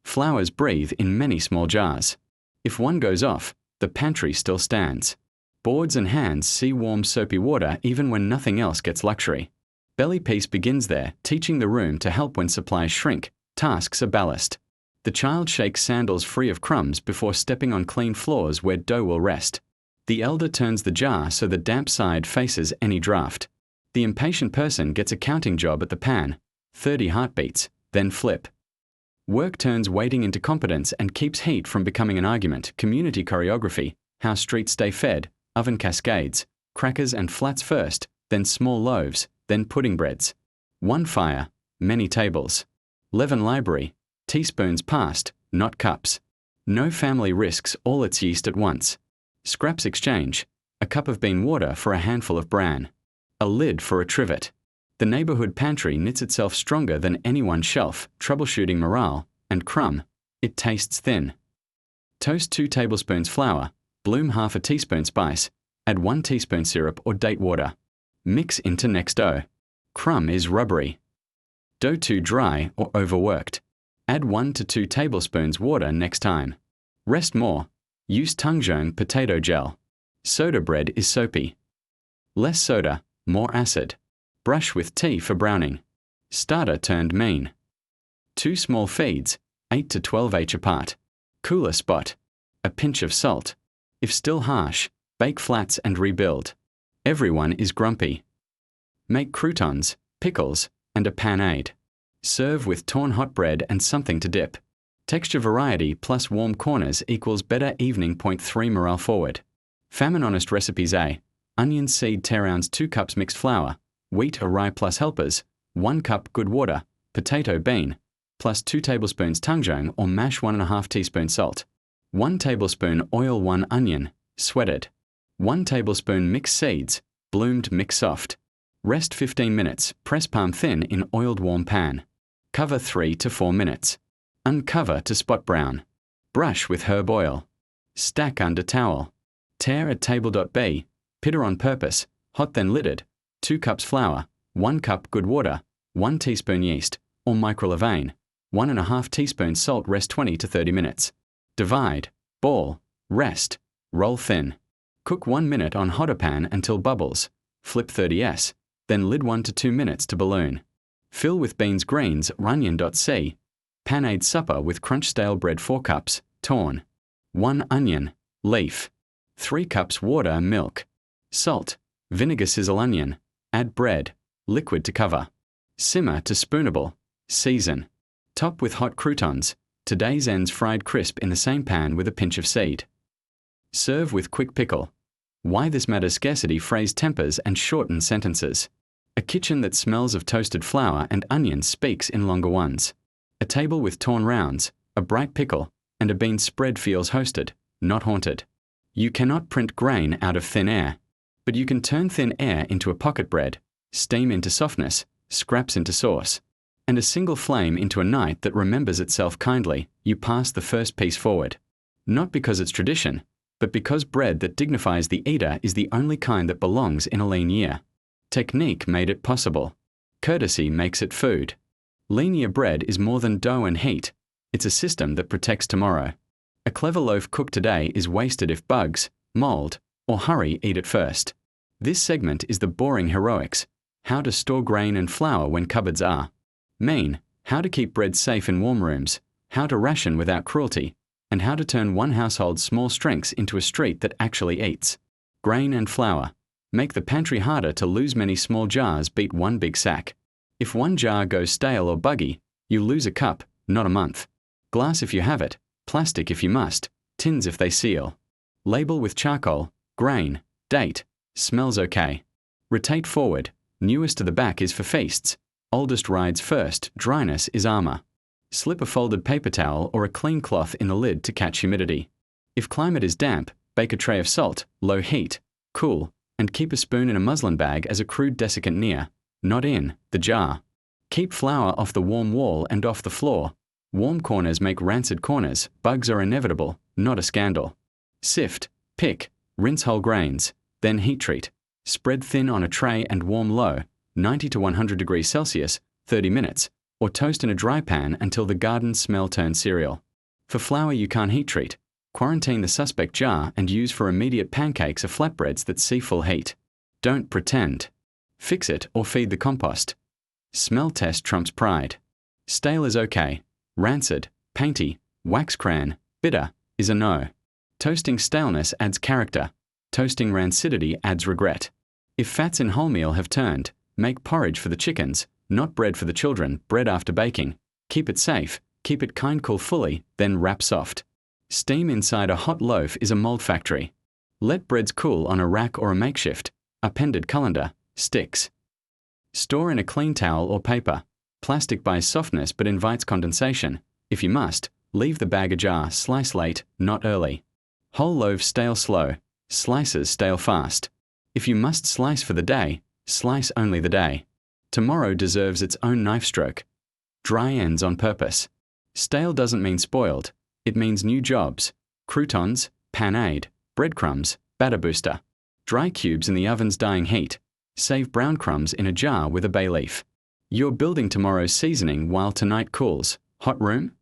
Flowers breathe in many small jars. If one goes off, the pantry still stands. Boards and hands see warm soapy water even when nothing else gets luxury. Belly peace begins there, teaching the room to help when supplies shrink, tasks are ballast. The child shakes sandals free of crumbs before stepping on clean floors where dough will rest. The elder turns the jar so the damp side faces any draft. The impatient person gets a counting job at the pan, 30 heartbeats, then flip. Work turns waiting into competence and keeps heat from becoming an argument. Community choreography, how streets stay fed, oven cascades, crackers and flats first, then small loaves, then pudding breads. One fire, many tables. Leaven library, teaspoons passed, not cups. No family risks all its yeast at once. Scraps exchange, a cup of bean water for a handful of bran. A lid for a trivet. The neighborhood pantry knits itself stronger than any one shelf, troubleshooting morale, and crumb, it tastes thin. Toast 2 tablespoons flour, bloom half a teaspoon spice, add 1 teaspoon syrup or date water. Mix into next dough. Crumb is rubbery. Dough too dry or overworked. Add 1 to 2 tablespoons water next time. Rest more. Use tangjong potato gel. Soda bread is soapy. Less soda, more acid. Brush with tea for browning. Starter turned mean. 2 small feeds, 8 to 12 h apart. Cooler spot. A pinch of salt. If still harsh, bake flats and rebuild. Everyone is grumpy. Make croutons, pickles, and a panade. Serve with torn hot bread and something to dip. Texture variety plus warm corners equals better evening. 3 morale forward. Famine honest recipes A. Onion seed tear-rounds 2 cups mixed flour. Wheat or rye plus helpers. 1 cup good water. Potato bean. Plus 2 tablespoons tangjong or mash 1½ teaspoon salt. 1 tablespoon oil 1 onion, sweated. 1 tablespoon mixed seeds, bloomed mix soft. Rest 15 minutes, press palm thin in oiled warm pan. Cover 3 to 4 minutes. Uncover to spot brown. Brush with herb oil. Stack under towel. Tear at table.b, pitter on purpose, hot then lidded, 2 cups flour, 1 cup good water, 1 teaspoon yeast, or microlevain, 1½ teaspoon salt. Rest 20 to 30 minutes. Divide, ball, rest, roll thin. Cook 1 minute on hotter pan until bubbles. Flip 30s, then lid 1 to 2 minutes to balloon. Fill with beans greens, runyon.c. Panade supper with crunch stale bread 4 cups, torn. 1 onion, leaf. 3 cups water, milk. Salt, vinegar sizzle onion. Add bread, liquid to cover. Simmer to spoonable. Season. Top with hot croutons. Today's ends fried crisp in the same pan with a pinch of seed. Serve with quick pickle. Why this matters: scarcity phrase tempers and shortens sentences. A kitchen that smells of toasted flour and onions speaks in longer ones. A table with torn rounds, a bright pickle, and a bean spread feels hosted, not haunted. You cannot print grain out of thin air, but you can turn thin air into a pocket bread, steam into softness, scraps into sauce, and a single flame into a night that remembers itself kindly. You pass the first piece forward. Not because it's tradition, but because bread that dignifies the eater is the only kind that belongs in a lean year. Technique made it possible. Courtesy makes it food. Lean year bread is more than dough and heat. It's a system that protects tomorrow. A clever loaf cooked today is wasted if bugs, mold, or hurry eat it first. This segment is the boring heroics: how to store grain and flour when cupboards are mean, how to keep bread safe in warm rooms, how to ration without cruelty, and how to turn one household's small strengths into a street that actually eats. Grain and flour. Make the pantry harder to lose. Many small jars beat one big sack. If one jar goes stale or buggy, you lose a cup, not a month. Glass if you have it, plastic if you must, tins if they seal. Label with charcoal, grain, date, smells okay. Rotate forward, newest to the back is for feasts, oldest rides first, dryness is armor. Slip a folded paper towel or a clean cloth in the lid to catch humidity. If climate is damp, bake a tray of salt, low heat, cool, and keep a spoon in a muslin bag as a crude desiccant near, not in, the jar. Keep flour off the warm wall and off the floor. Warm corners make rancid corners. Bugs are inevitable, not a scandal. Sift, pick, rinse whole grains, then heat treat. Spread thin on a tray and warm low, 90 to 100 degrees Celsius, 30 minutes, or toast in a dry pan until the garden smell turns cereal. For flour you can't heat treat. Quarantine the suspect jar and use for immediate pancakes or flatbreads that see full heat. Don't pretend. Fix it or feed the compost. Smell test trumps pride. Stale is okay. Rancid, painty, wax crayon, bitter is a no. Toasting staleness adds character. Toasting rancidity adds regret. If fats in wholemeal have turned, make porridge for the chickens, not bread for the children. Bread after baking. Keep it safe, keep it kind, cool fully, then wrap soft. Steam inside a hot loaf is a mold factory. Let breads cool on a rack or a makeshift, appended colander, sticks. Store in a clean towel or paper. Plastic buys softness but invites condensation. If you must, leave the bag ajar. Slice late, not early. Whole loaves stale slow, slices stale fast. If you must slice for the day, slice only the day. Tomorrow deserves its own knife stroke. Dry ends on purpose. Stale doesn't mean spoiled. It means new jobs. Croutons, panade, breadcrumbs, batter booster. Dry cubes in the oven's dying heat. Save brown crumbs in a jar with a bay leaf. You're building tomorrow's seasoning while tonight cools. Hot room?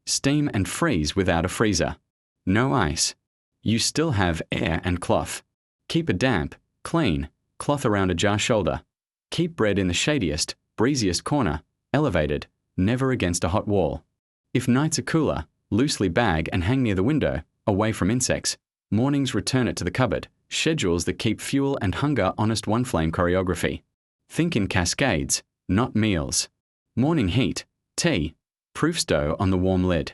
Steam and freeze without a freezer. No ice. You still have air and cloth. Keep a damp, clean, cloth around a jar shoulder. Keep bread in the shadiest, breeziest corner, elevated, never against a hot wall. If nights are cooler, loosely bag and hang near the window, away from insects. Mornings return it to the cupboard. Schedules that keep fuel and hunger honest. One flame choreography. Think in cascades, not meals. Morning heat, tea, proof dough on the warm lid.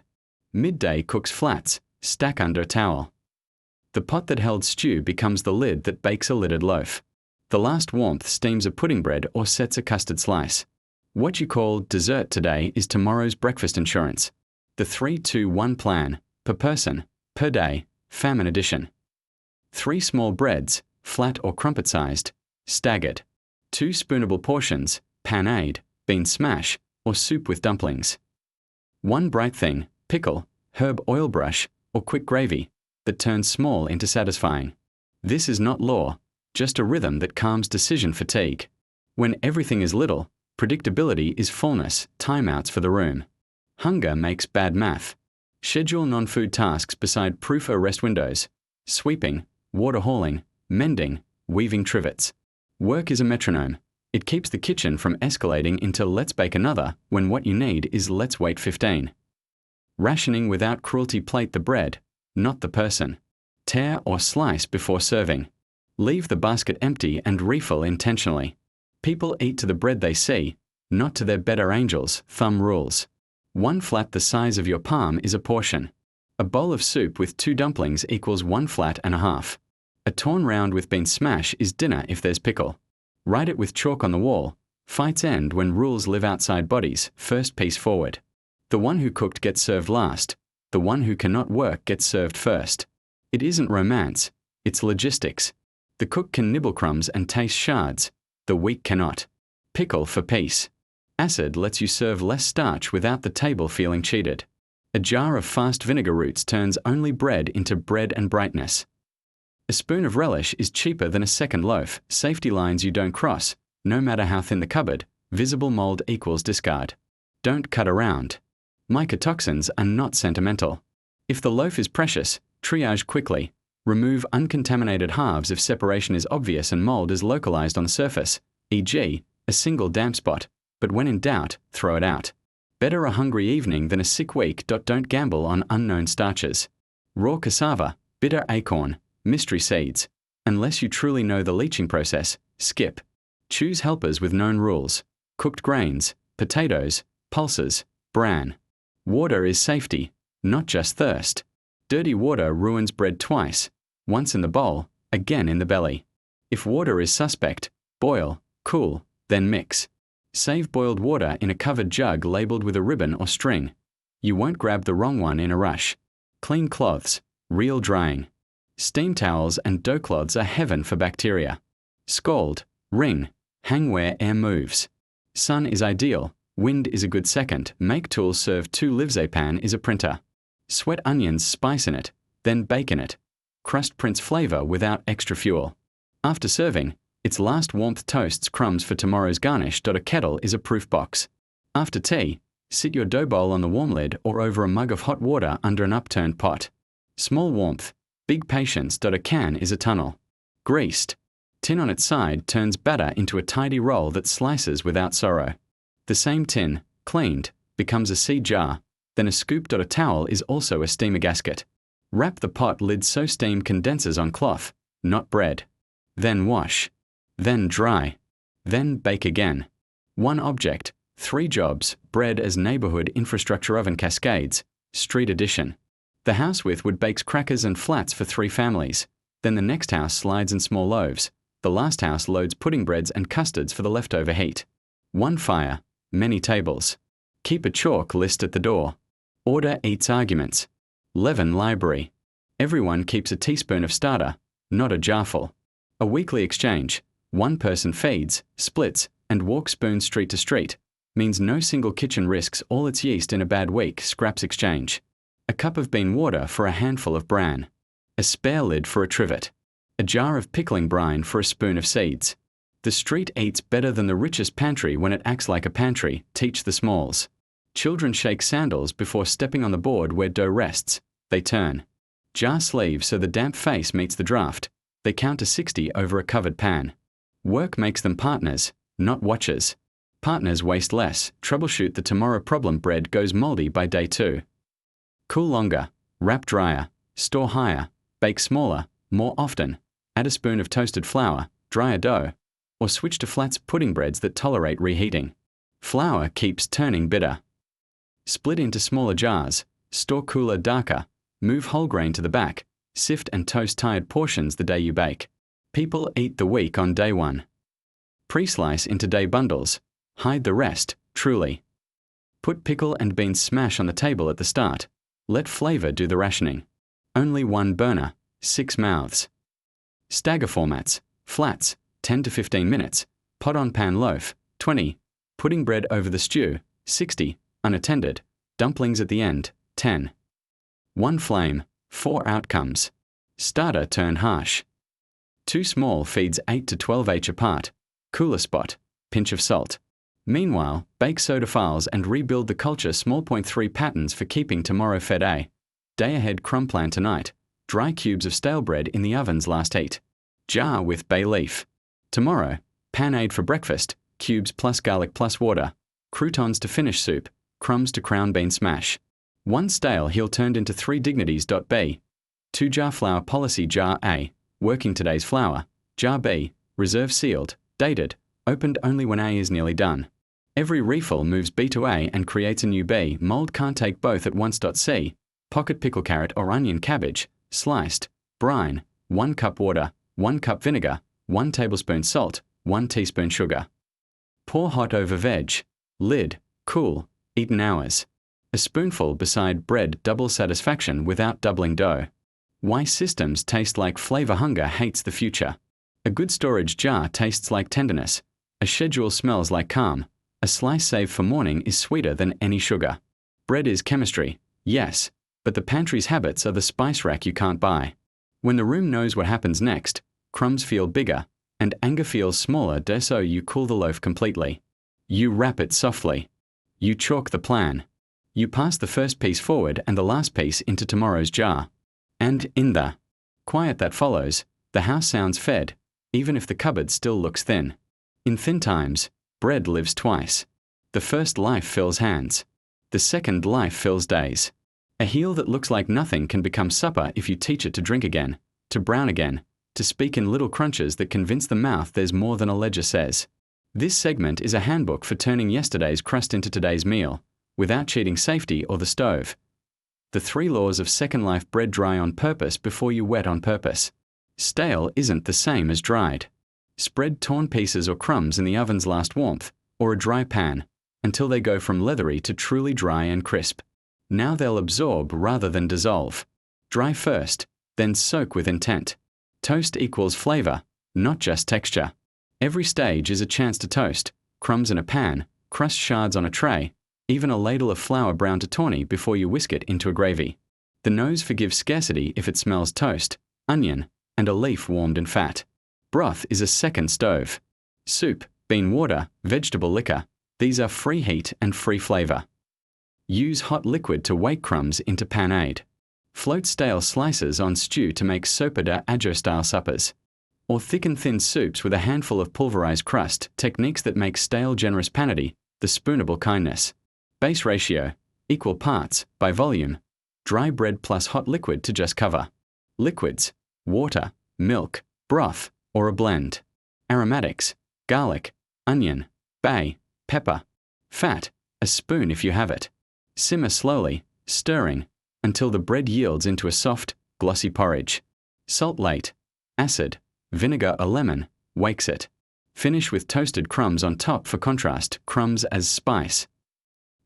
Midday cooks flats, stack under a towel. The pot that held stew becomes the lid that bakes a lidded loaf. The last warmth steams a pudding bread or sets a custard slice. What you call dessert today is tomorrow's breakfast insurance. The 3-2-1 plan, per person, per day, famine edition. 3 small breads, flat or crumpet-sized, staggered. 2 spoonable portions, panade, bean smash, or soup with dumplings. 1 bright thing, pickle, herb oil brush, or quick gravy, that turns small into satisfying. This is not law, just a rhythm that calms decision fatigue. When everything is little, predictability is fullness, timeouts for the room. Hunger makes bad math. Schedule non-food tasks beside proof arrest windows. Sweeping, water hauling, mending, weaving trivets. Work is a metronome. It keeps the kitchen from escalating into let's bake another when what you need is let's wait 15. Rationing without cruelty. Plate the bread, not the person. Tear or slice before serving. Leave the basket empty and refill intentionally. People eat to the bread they see, not to their better angels. Thumb rules. 1 flat the size of your palm is a portion. A bowl of soup with 2 dumplings equals 1 flat and a half. A torn round with bean smash is dinner if there's pickle. Write it with chalk on the wall. Fights end when rules live outside bodies. First piece forward. The one who cooked gets served last. The one who cannot work gets served first. It isn't romance. It's logistics. The cook can nibble crumbs and taste shards. The weak cannot. Pickle for peace. Acid lets you serve less starch without the table feeling cheated. A jar of fast vinegar roots turns only bread into bread and brightness. A spoon of relish is cheaper than a second loaf. Safety lines you don't cross. No matter how thin the cupboard, visible mold equals discard. Don't cut around. Mycotoxins are not sentimental. If the loaf is precious, triage quickly. Remove uncontaminated halves if separation is obvious and mold is localized on the surface, e.g., a single damp spot, but when in doubt, throw it out. Better a hungry evening than a sick week. Don't gamble on unknown starches. Raw cassava, bitter acorn, mystery seeds. Unless you truly know the leaching process, skip. Choose helpers with known rules. Cooked grains, potatoes, pulses, bran. Water is safety, not just thirst. Dirty water ruins bread twice, once in the bowl, again in the belly. If water is suspect, boil, cool, then mix. Save boiled water in a covered jug labeled with a ribbon or string. You won't grab the wrong one in a rush. Clean cloths, real drying. Steam towels and dough cloths are heaven for bacteria. Scald, wring, hang where air moves. Sun is ideal, wind is a good second. Make tools serve 2 livespan is a printer. Sweat onions, spice in it, then bake in it. Crust prints flavor without extra fuel. After serving, its last warmth toasts crumbs for tomorrow's garnish. A kettle is a proof box. After tea, sit your dough bowl on the warm lid or over a mug of hot water under an upturned pot. Small warmth, big patience. A can is a tunnel. Greased. Tin on its side turns batter into a tidy roll that slices without sorrow. The same tin, cleaned, becomes a seed jar. Then a scoop. A towel is also a steamer gasket. Wrap the pot lid so steam condenses on cloth, not bread. Then wash. Then dry. Then bake again. 1 object, 3 jobs. Bread as neighborhood infrastructure oven cascades. Street edition. The house with wood bakes crackers and flats for 3 families. Then the next house slides in small loaves. The last house loads pudding breads and custards for the leftover heat. 1 fire, many tables. Keep a chalk list at the door. Order eats arguments. Leaven library. Everyone keeps a teaspoon of starter, not a jarful. A weekly exchange. 1 person feeds, splits, and walks spoon street to street. Means no single kitchen risks all its yeast in a bad week. Scraps exchange. A cup of bean water for a handful of bran. A spare lid for a trivet. A jar of pickling brine for a spoon of seeds. The street eats better than the richest pantry when it acts like a pantry. Teach the smalls. Children shake sandals before stepping on the board where dough rests. They turn. Jar sleeve so the damp face meets the draft. They count to 60 over a covered pan. Work makes them partners, not watchers. Partners waste less. Troubleshoot the tomorrow problem. Bread goes moldy by day 2. Cool longer. Wrap drier. Store higher. Bake smaller, more often. Add a spoon of toasted flour, dry a dough, or switch to flats pudding breads that tolerate reheating. Flour keeps turning bitter. Split into smaller jars, store cooler darker, move whole grain to the back, sift and toast tired portions the day you bake. People eat the week on day 1. Pre-slice into day bundles, hide the rest, truly. Put pickle and bean smash on the table at the start. Let flavor do the rationing. Only 1 burner, 6 mouths. Stagger formats, flats, 10 to 15 minutes, pot on pan loaf, 20, pudding bread over the stew, 60, unattended, dumplings at the end, 10. 1 flame, 4 outcomes. Starter turn harsh. Too small feeds 8 to 12 H apart. Cooler spot, pinch of salt. Meanwhile, bake soda files and rebuild the culture small. 3 patterns for keeping tomorrow fed. A. Day ahead crumb plan tonight. Dry cubes of stale bread in the oven's last heat. Jar with bay leaf. Tomorrow, panade for breakfast, cubes plus garlic plus water. Croutons to finish soup, crumbs to crown bean smash. 1 stale heel turned into 3 dignities. B. 2 jar flour policy. Jar A, working today's flour. Jar B, reserve sealed, dated, opened only when A is nearly done. Every refill moves B to A and creates a new B. Mold can't take both at once. C. pocket pickle carrot or onion cabbage, sliced, brine, 1 cup water, 1 cup vinegar, 1 tablespoon salt, 1 teaspoon sugar. Pour hot over veg. Lid, cool, eaten hours. A spoonful beside bread doubles satisfaction without doubling dough. Why systems taste like flavor hunger hates the future. A good storage jar tastes like tenderness. A schedule smells like calm. A slice saved for morning is sweeter than any sugar. Bread is chemistry, yes, but the pantry's habits are the spice rack you can't buy. When the room knows what happens next, crumbs feel bigger, and anger feels smaller, so you cool the loaf completely. You wrap it softly. You chalk the plan. You pass the first piece forward and the last piece into tomorrow's jar. And in the quiet that follows, the house sounds fed, even if the cupboard still looks thin. In thin times, bread lives twice. The first life fills hands. The second life fills days. A heel that looks like nothing can become supper if you teach it to drink again, to brown again, to speak in little crunches that convince the mouth there's more than a ledger says. This segment is a handbook for turning yesterday's crust into today's meal, without cheating safety or the stove. The 3 laws of second life bread: dry on purpose before you wet on purpose. Stale isn't the same as dried. Spread torn pieces or crumbs in the oven's last warmth, or a dry pan, until they go from leathery to truly dry and crisp. Now they'll absorb rather than dissolve. Dry first, then soak with intent. Toast equals flavor, not just texture. Every stage is a chance to toast. Crumbs in a pan, crust shards on a tray, even a ladle of flour browned to tawny before you whisk it into a gravy. The nose forgives scarcity if it smells toast, onion, and a leaf warmed in fat. Broth is a second stove. Soup, bean water, vegetable liquor, these are free heat and free flavor. Use hot liquid to wake crumbs into panade. Float stale slices on stew to make sopa de ajo-style suppers. Or thicken thin soups with a handful of pulverized crust, techniques that make stale generous panady, the spoonable kindness. Base ratio, equal parts, by volume. Dry bread plus hot liquid to just cover. Liquids, water, milk, broth, or a blend. Aromatics, garlic, onion, bay, pepper. Fat, a spoon if you have it. Simmer slowly, stirring, until the bread yields into a soft, glossy porridge. Salt late. Acid, vinegar or lemon, wakes it. Finish with toasted crumbs on top for contrast, crumbs as spice.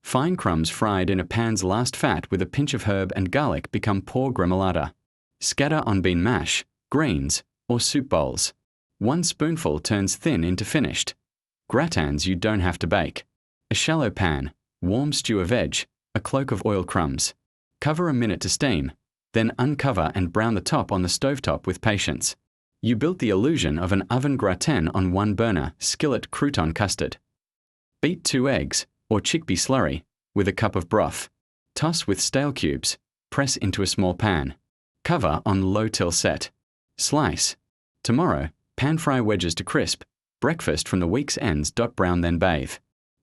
Fine crumbs fried in a pan's last fat with a pinch of herb and garlic become poor gremolata. Scatter on bean mash, greens, or soup bowls. 1 spoonful turns thin into finished. Gratins you don't have to bake. A shallow pan, warm stew of veg, a cloak of oiled crumbs. Cover a minute to steam, then uncover and brown the top on the stovetop with patience. You built the illusion of an oven gratin on 1 burner, skillet crouton custard. Beat 2 eggs, or chickpea slurry, with a cup of broth. Toss with stale cubes. Press into a small pan. Cover on low till set. Slice. Tomorrow, pan fry wedges to crisp. Breakfast from the week's ends. Brown then bathe.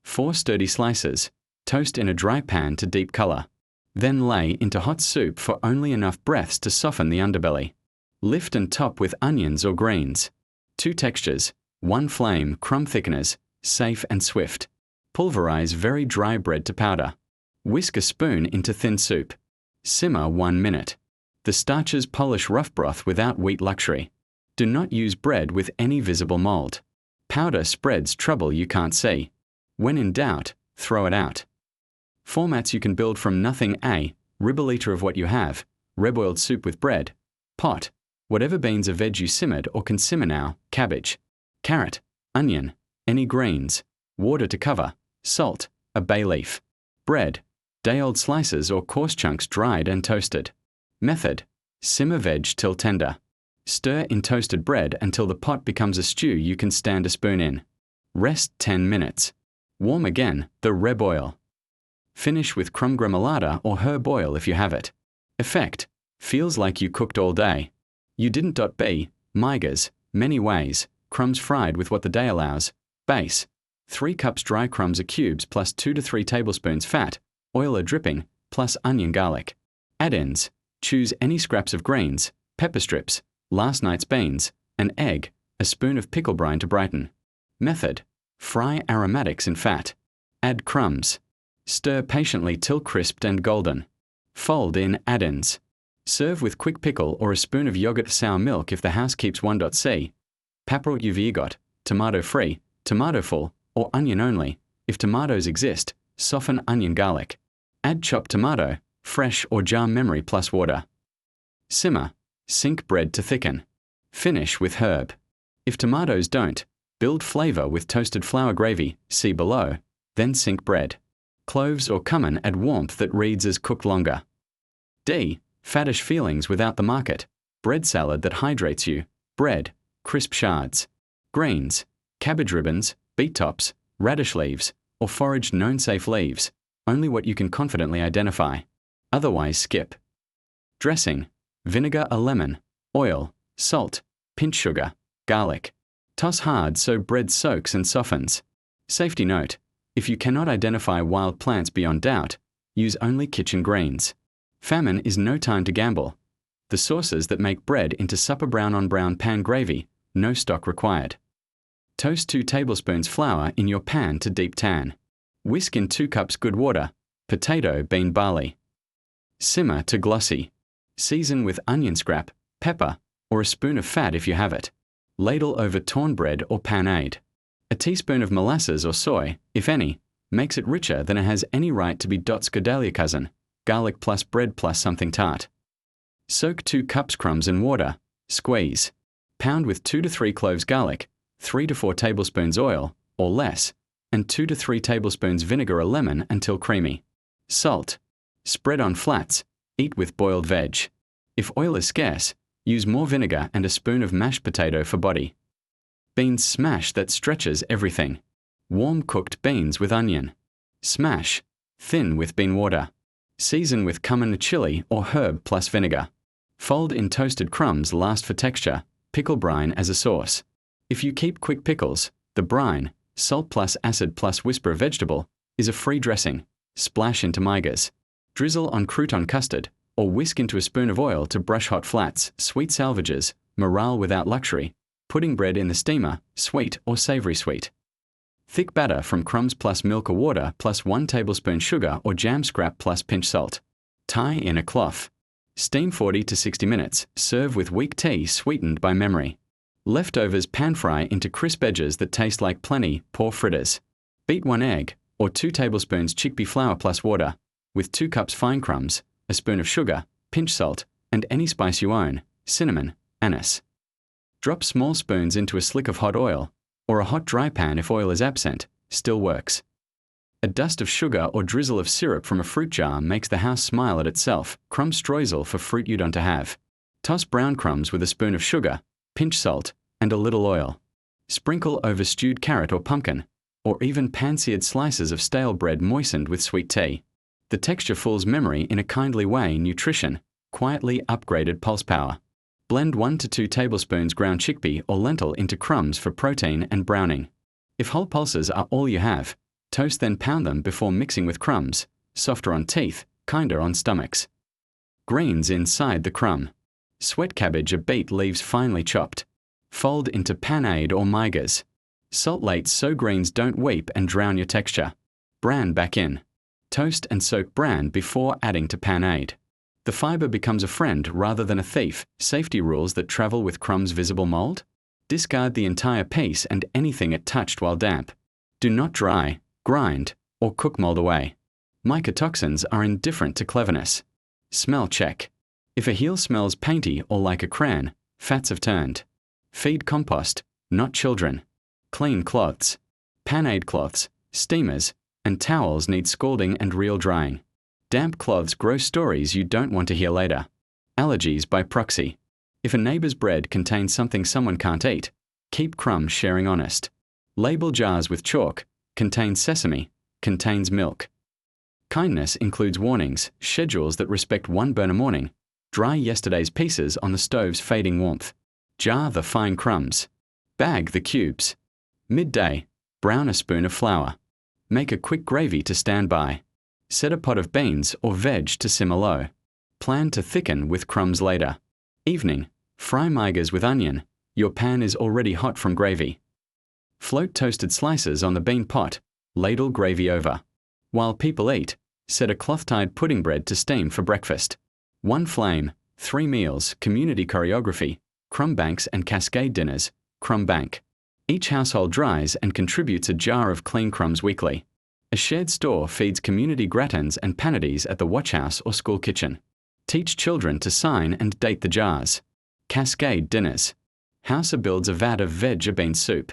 4 sturdy slices. Toast in a dry pan to deep color. Then lay into hot soup for only enough breaths to soften the underbelly. Lift and top with onions or greens. 2 textures, 1 flame, crumb thickeners, safe and swift. Pulverize very dry bread to powder. Whisk a spoon into thin soup. Simmer 1 minute. The starches polish rough broth without wheat luxury. Do not use bread with any visible mold. Powder spreads trouble you can't see. When in doubt, throw it out. Formats you can build from nothing: A. Ribolita of what you have. Reboiled soup with bread. Pot. Whatever beans or veg you simmered or can simmer now. Cabbage. Carrot. Onion. Any greens. Water to cover. Salt. A bay leaf. Bread. Day-old slices or coarse chunks dried and toasted. Method. Simmer veg till tender. Stir in toasted bread until the pot becomes a stew you can stand a spoon in. Rest 10 minutes. Warm again, the reboil. Finish with crumb gremolata or herb oil if you have it. Effect. Feels like you cooked all day. You didn't. B. Migers. Many ways. Crumbs fried with what the day allows. Base. 3 cups dry crumbs or cubes plus 2 to 3 tablespoons fat, oil or dripping, plus onion garlic. Add-ins. Choose any scraps of greens, pepper strips, last night's beans, an egg, a spoon of pickle brine to brighten. Method. Fry aromatics in fat. Add crumbs. Stir patiently till crisped and golden. Fold in add-ins. Serve with quick pickle or a spoon of yogurt sour milk if the house keeps 1.c. Paprika uvigot, tomato-free, tomato-full, or onion only. If tomatoes exist, soften onion garlic. Add chopped tomato, fresh or jar memory plus water. Simmer. Sink bread to thicken. Finish with herb. If tomatoes don't, build flavor with toasted flour gravy, see below, then sink bread. Cloves or cumin add warmth that reads as cooked longer. D. Fattish feelings without the market. Bread salad that hydrates you. Bread, crisp shards. Greens, cabbage ribbons, beet tops, radish leaves, or foraged known safe leaves. Only what you can confidently identify. Otherwise skip. Dressing. Vinegar or lemon. Oil, salt, pinch sugar, garlic. Toss hard so bread soaks and softens. Safety note. If you cannot identify wild plants beyond doubt, use only kitchen greens. Famine is no time to gamble. The sauces that make bread into supper brown on brown pan gravy, no stock required. Toast 2 tablespoons flour in your pan to deep tan. Whisk in 2 cups good water, potato, bean, barley. Simmer to glossy. Season with onion scrap, pepper, or a spoon of fat if you have it. Ladle over torn bread or panade. A teaspoon of molasses or soy, if any, makes it richer than it has any right to be. Scodalia cousin, garlic plus bread plus something tart. Soak 2 cups crumbs in water, squeeze. Pound with 2 to 3 cloves garlic, 3 to 4 tablespoons oil, or less, and 2 to 3 tablespoons vinegar or lemon until creamy. Salt. Spread on flats, eat with boiled veg. If oil is scarce, use more vinegar and a spoon of mashed potato for body. Beans smash that stretches everything. Warm cooked beans with onion. Smash. Thin with bean water. Season with cumin chili or herb plus vinegar. Fold in toasted crumbs last for texture. Pickle brine as a sauce. If you keep quick pickles, the brine, salt plus acid plus whisper vegetable, is a free dressing. Splash into migas. Drizzle on crouton custard, or whisk into a spoon of oil to brush hot flats. Sweet salvages, morale without luxury. Pudding bread in the steamer, sweet or savory sweet. Thick batter from crumbs plus milk or water plus 1 tablespoon sugar or jam scrap plus pinch salt. Tie in a cloth. Steam 40 to 60 minutes. Serve with weak tea sweetened by memory. Leftovers pan fry into crisp edges that taste like plenty. Pour fritters. Beat 1 egg, or 2 tablespoons chickpea flour plus water, with 2 cups fine crumbs, a spoon of sugar, pinch salt, and any spice you own, cinnamon, anise. Drop small spoons into a slick of hot oil, or a hot dry pan if oil is absent, still works. A dust of sugar or drizzle of syrup from a fruit jar makes the house smile at itself. Crumb streusel for fruit you don't have. Toss brown crumbs with a spoon of sugar, pinch salt, and a little oil. Sprinkle over stewed carrot or pumpkin, or even pan-seared slices of stale bread moistened with sweet tea. The texture fools memory in a kindly way. Nutrition, quietly upgraded pulse power. Blend 1 to 2 tablespoons ground chickpea or lentil into crumbs for protein and browning. If whole pulses are all you have, toast then pound them before mixing with crumbs, softer on teeth, kinder on stomachs. Greens inside the crumb. Sweat cabbage or beet leaves finely chopped. Fold into panade or migas. Salt late so greens don't weep and drown your texture. Bran back in. Toast and soak bran before adding to panade. The fiber becomes a friend rather than a thief. Safety rules that travel with crumbs visible mold. Discard the entire piece and anything it touched while damp. Do not dry, grind, or cook mold away. Mycotoxins are indifferent to cleverness. Smell check. If a heel smells painty or like a crayon, fats have turned. Feed compost, not children. Clean cloths. Panade cloths, steamers, and towels need scalding and real drying. Damp cloths grow stories you don't want to hear later. Allergies by proxy. If a neighbor's bread contains something someone can't eat, keep crumbs sharing honest. Label jars with chalk, contains sesame, contains milk. Kindness includes warnings, schedules that respect 1 burn a morning. Dry yesterday's pieces on the stove's fading warmth. Jar the fine crumbs. Bag the cubes. Midday, brown a spoon of flour. Make a quick gravy to stand by. Set a pot of beans or veg to simmer low. Plan to thicken with crumbs later. Evening, fry migas with onion. Your pan is already hot from gravy. Float toasted slices on the bean pot. Ladle gravy over. While people eat, Set a cloth-tied pudding bread to steam for breakfast. 1 flame, 3 meals, community choreography, crumb banks and cascade dinners, crumb bank. Each household dries and contributes a jar of clean crumbs weekly. A shared store feeds community gratins and panities at the watch house or school kitchen. Teach children to sign and date the jars. Cascade dinners. House A builds a vat of veg or bean soup.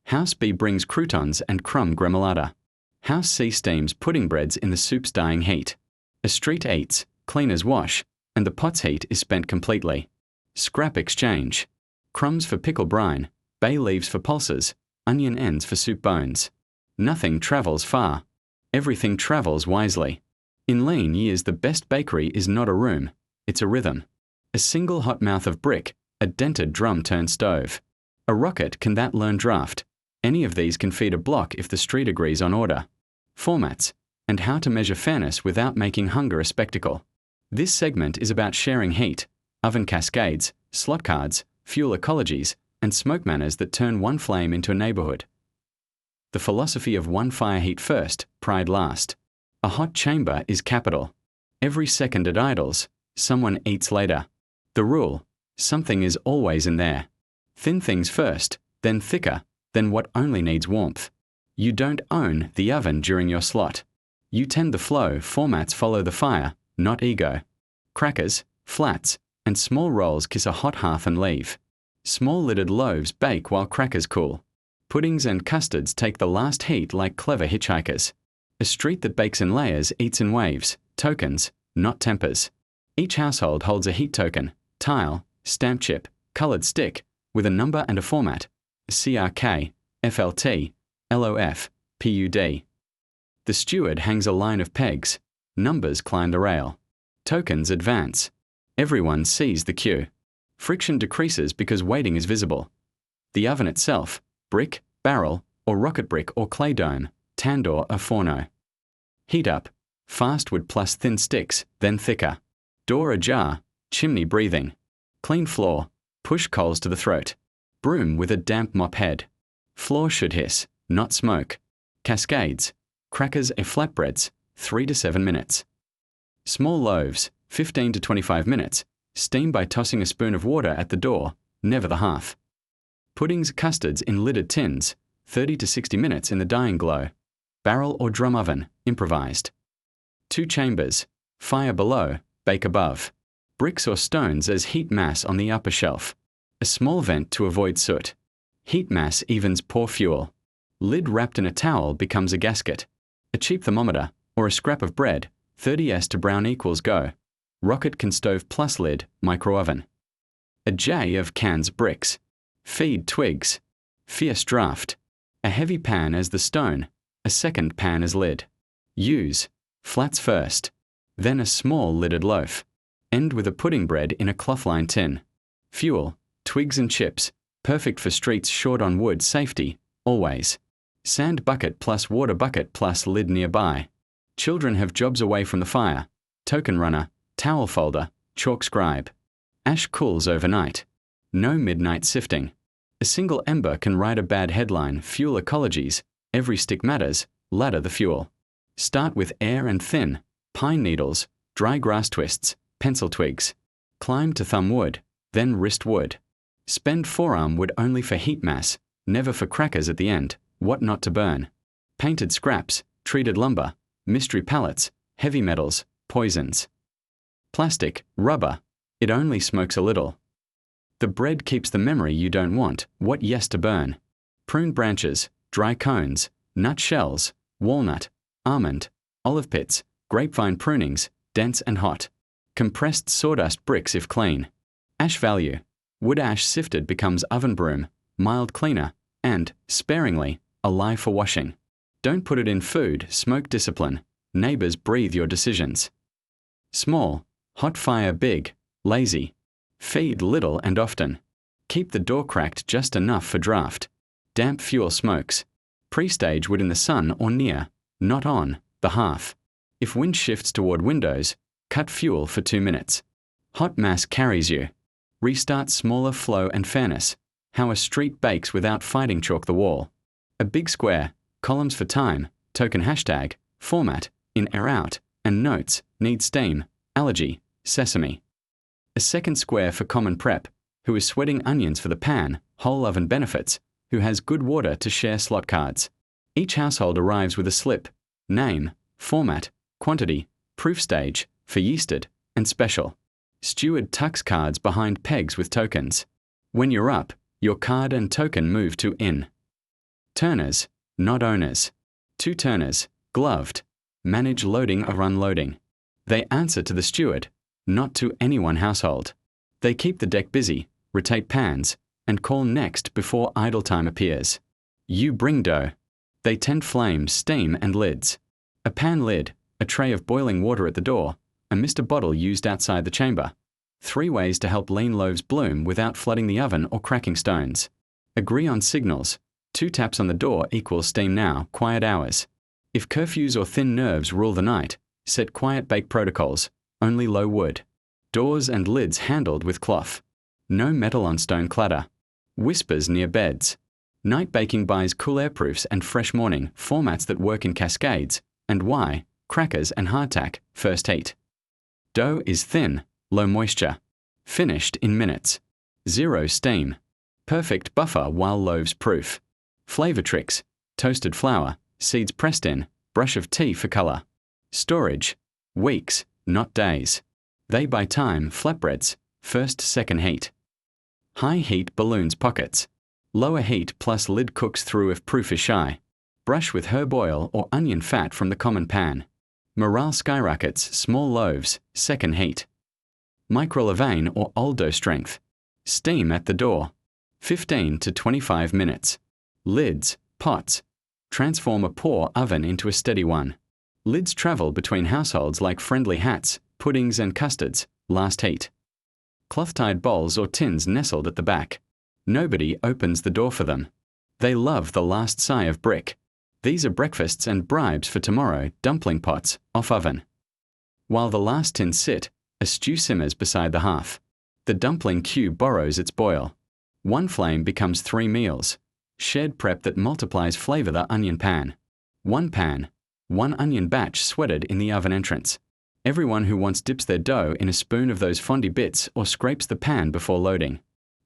House B brings croutons and crumb gremolata. House C steams pudding breads in the soup's dying heat. A street eats, cleaners wash, and the pot's heat is spent completely. Scrap exchange. Crumbs for pickle brine, bay leaves for pulses, onion ends for soup bones. Nothing travels far. Everything travels wisely. In lean years, the best bakery is not a room, it's a rhythm. A single hot mouth of brick, a dented drum-turned stove. A rocket can that learn draft. Any of these can feed a block if the street agrees on order. Formats, and how to measure fairness without making hunger a spectacle. This segment is about sharing heat, oven cascades, slot cards, fuel ecologies, and smoke manners that turn one flame into a neighborhood. The philosophy of one fire heat first, pride last. A hot chamber is capital. Every second it idles, someone eats later. The rule, something is always in there. Thin things first, then thicker, then what only needs warmth. You don't own the oven during your slot. You tend the flow, formats follow the fire, not ego. Crackers, flats, and small rolls kiss a hot hearth and leave. Small lidded loaves bake while crackers cool. Puddings and custards take the last heat like clever hitchhikers. A street that bakes in layers eats in waves, tokens, not tempers. Each household holds a heat token, tile, stamp chip, coloured stick, with a number and a format, CRK, FLT, LOF, PUD. The steward hangs a line of pegs. Numbers climb the rail. Tokens advance. Everyone sees the queue. Friction decreases because waiting is visible. The oven itself, brick, barrel, or rocket brick or clay dome, tandoor or forno. Heat up, fast wood plus thin sticks, then thicker. Door ajar, chimney breathing. Clean floor, push coals to the throat. Broom with a damp mop head. Floor should hiss, not smoke. Cascades, crackers and flatbreads, 3 to 7 minutes. Small loaves, 15 to 25 minutes. Steam by tossing a spoon of water at the door, never the hearth. Puddings, custards in lidded tins, 30 to 60 minutes in the dying glow. Barrel or drum oven, improvised. 2 chambers, fire below, bake above. Bricks or stones as heat mass on the upper shelf. A small vent to avoid soot. Heat mass evens pour fuel. Lid wrapped in a towel becomes a gasket. A cheap thermometer, or a scrap of bread, 30s to brown equals go. Rocket can stove plus lid, micro oven. A J of cans bricks. Feed twigs. Fierce draft. A heavy pan as the stone, a second pan as lid. Use, flats first. Then a small lidded loaf. End with a pudding bread in a cloth-lined tin. Fuel, twigs and chips, perfect for streets short on wood, safety, always. Sand bucket plus water bucket plus lid nearby. Children have jobs away from the fire. Token runner, towel folder, chalk scribe. Ash cools overnight. No midnight sifting. A single ember can write a bad headline, fuel ecologies, every stick matters, ladder the fuel. Start with air and thin, pine needles, dry grass twists, pencil twigs. Climb to thumb wood, then wrist wood. Spend forearm wood only for heat mass, never for crackers at the end, what not to burn. Painted scraps, treated lumber, mystery pallets, heavy metals, poisons. Plastic, rubber, it only smokes a little. The bread keeps the memory you don't want, what yes to burn. Prune branches, dry cones, nut shells, walnut, almond, olive pits, grapevine prunings, dense and hot. Compressed sawdust bricks if clean. Ash value, wood ash sifted becomes oven broom, mild cleaner, and, sparingly, a lye for washing. Don't put it in food, smoke discipline. Neighbors breathe your decisions. Small, hot fire big, lazy. Feed little and often. Keep the door cracked just enough for draft. Damp fuel smokes. Pre-stage wood in the sun or near, not on, the hearth. If wind shifts toward windows, cut fuel for 2 minutes. Hot mass carries you. Restart smaller flow and fairness. How a street bakes without fighting chalk the wall. A big square, columns for time, token hashtag, format, in air out, and notes, need steam, allergy, sesame. A second square for common prep, who is sweating onions for the pan, whole oven benefits, who has good water to share slot cards. Each household arrives with a slip, name, format, quantity, proof stage, for yeasted, and special. Steward tucks cards behind pegs with tokens. When you're up, your card and token move to in. Turners, not owners. 2 turners, gloved, manage loading or unloading. They answer to the steward, not to any one household. They keep the deck busy, rotate pans, and call next before idle time appears. You bring dough. They tend flames, steam, and lids. A pan lid, a tray of boiling water at the door, a Mr. Bottle used outside the chamber. 3 ways to help lean loaves bloom without flooding the oven or cracking stones. Agree on signals. 2 taps on the door equals steam now, quiet hours. If curfews or thin nerves rule the night, set quiet bake protocols, only low wood. Doors and lids handled with cloth. No metal on stone clatter. Whispers near beds. Night baking buys cool airproofs and fresh morning, formats that work in cascades, and why, crackers and hardtack, first heat. Dough is thin, low moisture. Finished in minutes. 0 steam. Perfect buffer while loaves proof. Flavor tricks, toasted flour, seeds pressed in, brush of tea for color. Storage, weeks, not days. They buy time, flatbreads, first, second heat. High heat balloons pockets. Lower heat plus lid cooks through if proof is shy. Brush with herb oil or onion fat from the common pan. Morale skyrockets, small loaves, second heat. Micro-levain or old dough strength. Steam at the door. 15 to 25 minutes. Lids, pots. Transform a poor oven into a steady one. Lids travel between households like friendly hats, puddings and custards, last heat. Cloth-tied bowls or tins nestled at the back. Nobody opens the door for them. They love the last sigh of brick. These are breakfasts and bribes for tomorrow, dumpling pots, off oven. While the last tins sit, a stew simmers beside the hearth. The dumpling queue borrows its boil. 1 flame becomes 3 meals. Shared prep that multiplies flavor the onion pan. 1 pan, 1 onion batch sweated in the oven entrance. Everyone who wants dips their dough in a spoon of those fondy bits or scrapes the pan before loading.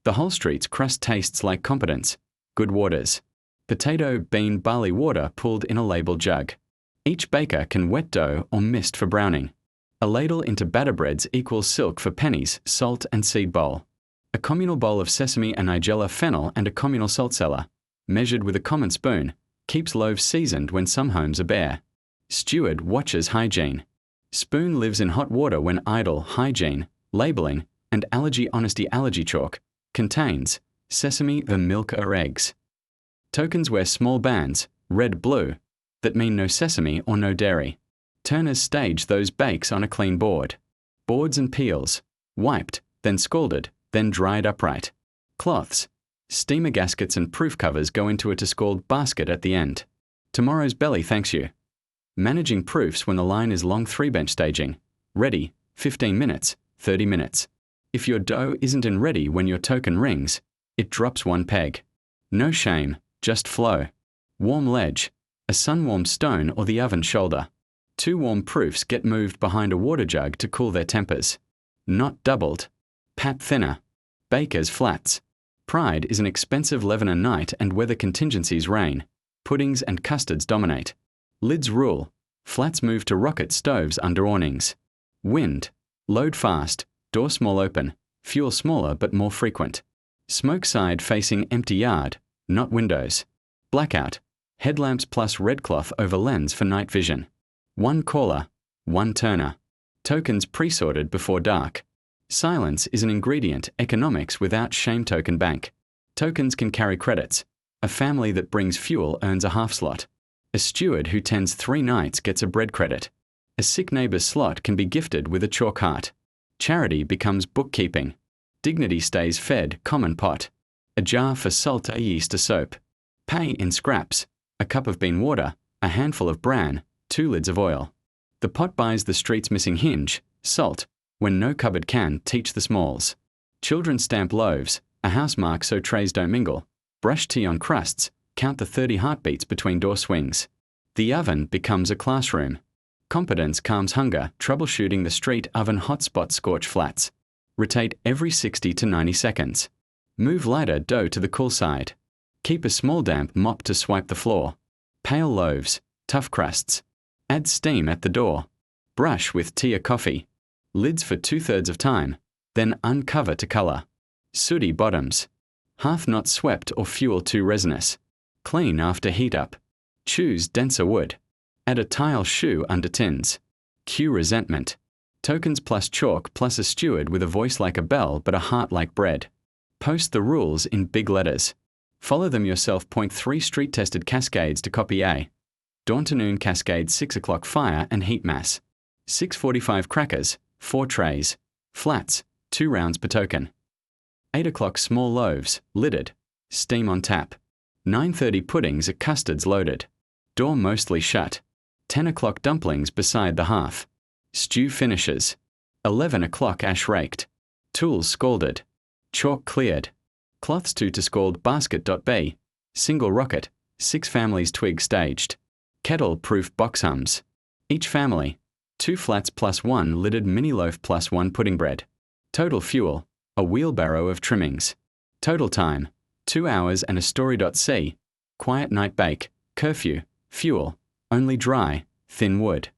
The whole street's crust tastes like competence. Good waters. Potato, bean, barley water pooled in a labeled jug. Each baker can wet dough or mist for browning. A ladle into batter breads equals silk for pennies, salt and seed bowl. A communal bowl of sesame and nigella fennel and a communal salt cellar, measured with a common spoon, keeps loaves seasoned when some homes are bare. Steward watches hygiene. Spoon lives in hot water when idle, hygiene, labeling, and allergy honesty allergy chalk, contains, sesame the milk or eggs. Tokens wear small bands, red-blue, that mean no sesame or no dairy. Turners stage those bakes on a clean board. Boards and peels, wiped, then scalded, then dried upright. Cloths, steamer gaskets and proof covers go into a to-scald basket at the end. Tomorrow's belly thanks you. Managing proofs when the line is long 3-bench staging. Ready, 15 minutes, 30 minutes. If your dough isn't in ready when your token rings, it drops 1 peg. No shame, just flow. Warm ledge, a sun-warmed stone or the oven shoulder. 2 warm proofs get moved behind a water jug to cool their tempers. Not doubled. Pat thinner. Baker's flats. Pride is an expensive leavener night and weather contingencies reign. Puddings and custards dominate. Lids rule. Flats move to rocket stoves under awnings. Wind. Load fast. Door small open. Fuel smaller but more frequent. Smoke side facing empty yard, not windows. Blackout. Headlamps plus red cloth over lens for night vision. 1 caller. 1 turner. Tokens pre-sorted before dark. Silence is an ingredient, economics without shame token bank. Tokens can carry credits. A family that brings fuel earns a half slot. A steward who tends 3 nights gets a bread credit. A sick neighbour's slot can be gifted with a chalk heart. Charity becomes bookkeeping. Dignity stays fed, common pot. A jar for salt, a yeast, a soap. Pay in scraps. A cup of bean water, a handful of bran, 2 lids of oil. The pot buys the street's missing hinge, salt, when no cupboard can teach the smalls. Children stamp loaves, a house mark so trays don't mingle. Brush tea on crusts, count the 30 heartbeats between door swings. The oven becomes a classroom. Competence calms hunger, troubleshooting the street oven hotspot scorch flats. Rotate every 60 to 90 seconds. Move lighter dough to the cool side. Keep a small damp mop to swipe the floor. Pale loaves, tough crusts. Add steam at the door. Brush with tea or coffee. Lids for 2/3 of time, then uncover to color. Sooty bottoms. Hearth not swept or fuel too resinous. Clean after heat up. Choose denser wood. Add a tile shoe under tins. Cue resentment. Tokens plus chalk plus a steward with a voice like a bell but a heart like bread. Post the rules in big letters. Follow them yourself. Point 3 street-tested cascades to copy A. Dawn to noon cascade 6 o'clock fire and heat mass. 6:45 crackers, 4 trays. Flats, 2 rounds per token. 8 o'clock small loaves, lidded. Steam on tap. 9:30 puddings or custards loaded. Door mostly shut. 10 o'clock dumplings beside the hearth. Stew finishes. 11 o'clock ash raked. Tools scalded. Chalk cleared. Cloths to scald basket.b. Single rocket, 6 families twig staged. Kettle-proof box hums. Each family, 2 flats plus 1 lidded mini loaf plus 1 pudding bread. Total fuel, a wheelbarrow of trimmings. Total time, 2 hours and a story.c. Quiet night bake, curfew, fuel, only dry, thin wood.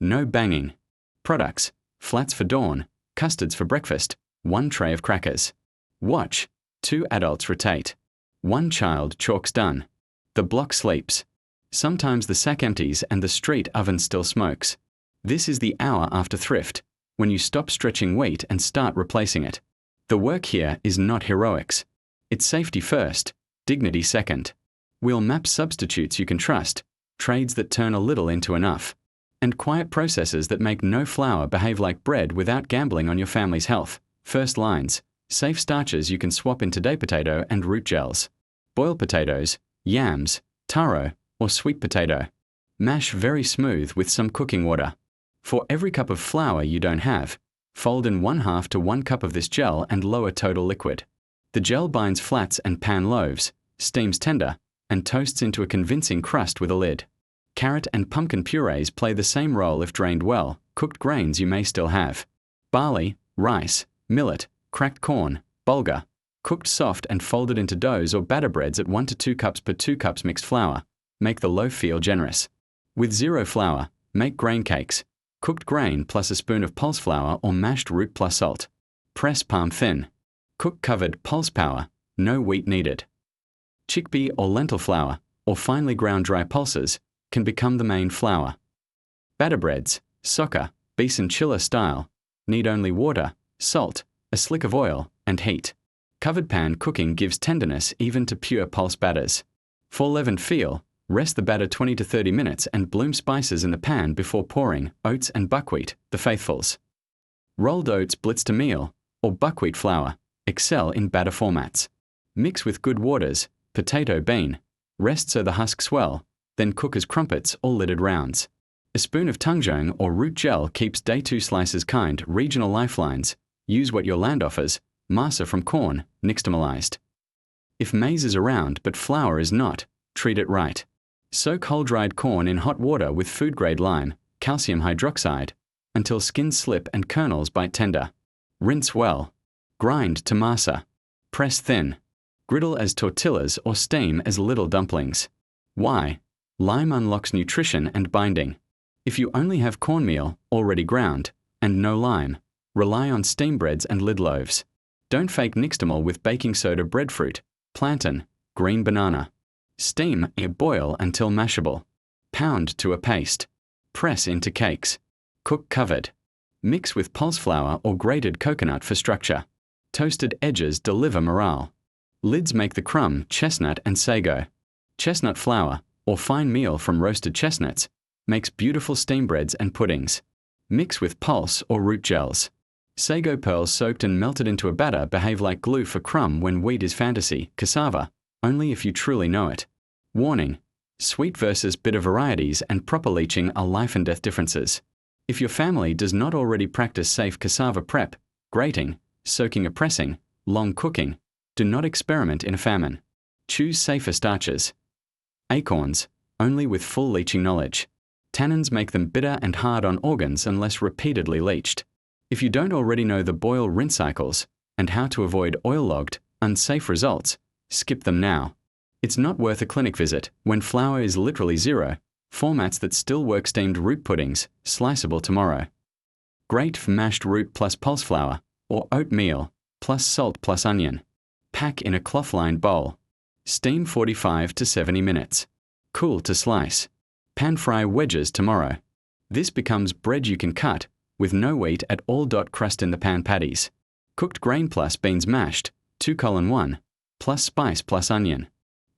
No banging. Products, flats for dawn, custards for breakfast, 1 tray of crackers. Watch, 2 adults rotate. 1 child chalks done. The block sleeps. Sometimes the sack empties and the street oven still smokes. This is the hour after thrift, when you stop stretching wheat and start replacing it. The work here is not heroics. It's safety first, dignity second. We'll map substitutes you can trust, trades that turn a little into enough, and quiet processes that make no flour behave like bread without gambling on your family's health. First lines, safe starches you can swap in today potato and root gels. Boil potatoes, yams, taro, or sweet potato. Mash very smooth with some cooking water. For every cup of flour you don't have, fold in 1/2 to 1 cup of this gel and lower total liquid. The gel binds flats and pan loaves, steams tender, and toasts into a convincing crust with a lid. Carrot and pumpkin purees play the same role if drained well. Cooked grains you may still have. Barley, rice, millet, cracked corn, bulgur, cooked soft and folded into doughs or batter breads at 1 to 2 cups per 2 cups mixed flour. Make the loaf feel generous. With 0 flour, make grain cakes. Cooked grain plus a spoon of pulse flour or mashed root plus salt. Press palm thin. Cook covered pulse power, no wheat needed. Chickpea or lentil flour, or finely ground dry pulses, can become the main flour. Batter breads, soccer, besan chiller style, need only water, salt, a slick of oil, and heat. Covered pan cooking gives tenderness even to pure pulse batters. For leavened feel, rest the batter 20 to 30 minutes and bloom spices in the pan before pouring oats and buckwheat, the faithfuls. Rolled oats blitzed to meal, or buckwheat flour, excel in batter formats. Mix with good waters, potato bean, rest so the husk swell, then cook as crumpets or lidded rounds. A spoon of tangjong or root gel keeps day 2 slices kind. Regional lifelines, use what your land offers, masa from corn, nixtamalized. If maize is around but flour is not, treat it right. Soak whole-dried corn in hot water with food-grade lime, calcium hydroxide, until skins slip and kernels bite tender. Rinse well. Grind to masa. Press thin. Griddle as tortillas or steam as little dumplings. Why? Lime unlocks nutrition and binding. If you only have cornmeal, already ground, and no lime, rely on steam breads and lid loaves. Don't fake nixtamal with baking soda breadfruit, plantain, green banana. Steam or boil until mashable. Pound to a paste. Press into cakes. Cook covered. Mix with pulse flour or grated coconut for structure. Toasted edges deliver morale. Lids make the crumb, chestnut and sago. Chestnut flour, or fine meal from roasted chestnuts, makes beautiful steam breads and puddings. Mix with pulse or root gels. Sago pearls soaked and melted into a batter behave like glue for crumb when wheat is fantasy, cassava, only if you truly know it. Warning: sweet versus bitter varieties and proper leaching are life and death differences. If your family does not already practice safe cassava prep, grating, soaking or pressing, long cooking, do not experiment in a famine. Choose safer starches. Acorns, only with full leaching knowledge. Tannins make them bitter and hard on organs unless repeatedly leached. If you don't already know the boil-rinse cycles and how to avoid oil-logged, unsafe results, skip them now. It's not worth a clinic visit when flour is literally zero. Formats that still work: steamed root puddings, sliceable tomorrow. Great for mashed root plus pulse flour, or oatmeal, plus salt plus onion. Pack in a cloth-lined bowl. Steam 45 to 70 minutes. Cool to slice. Pan-fry wedges tomorrow. This becomes bread you can cut, with no wheat at all. Crust in the pan patties. Cooked grain plus beans mashed, 2:1, plus spice plus onion.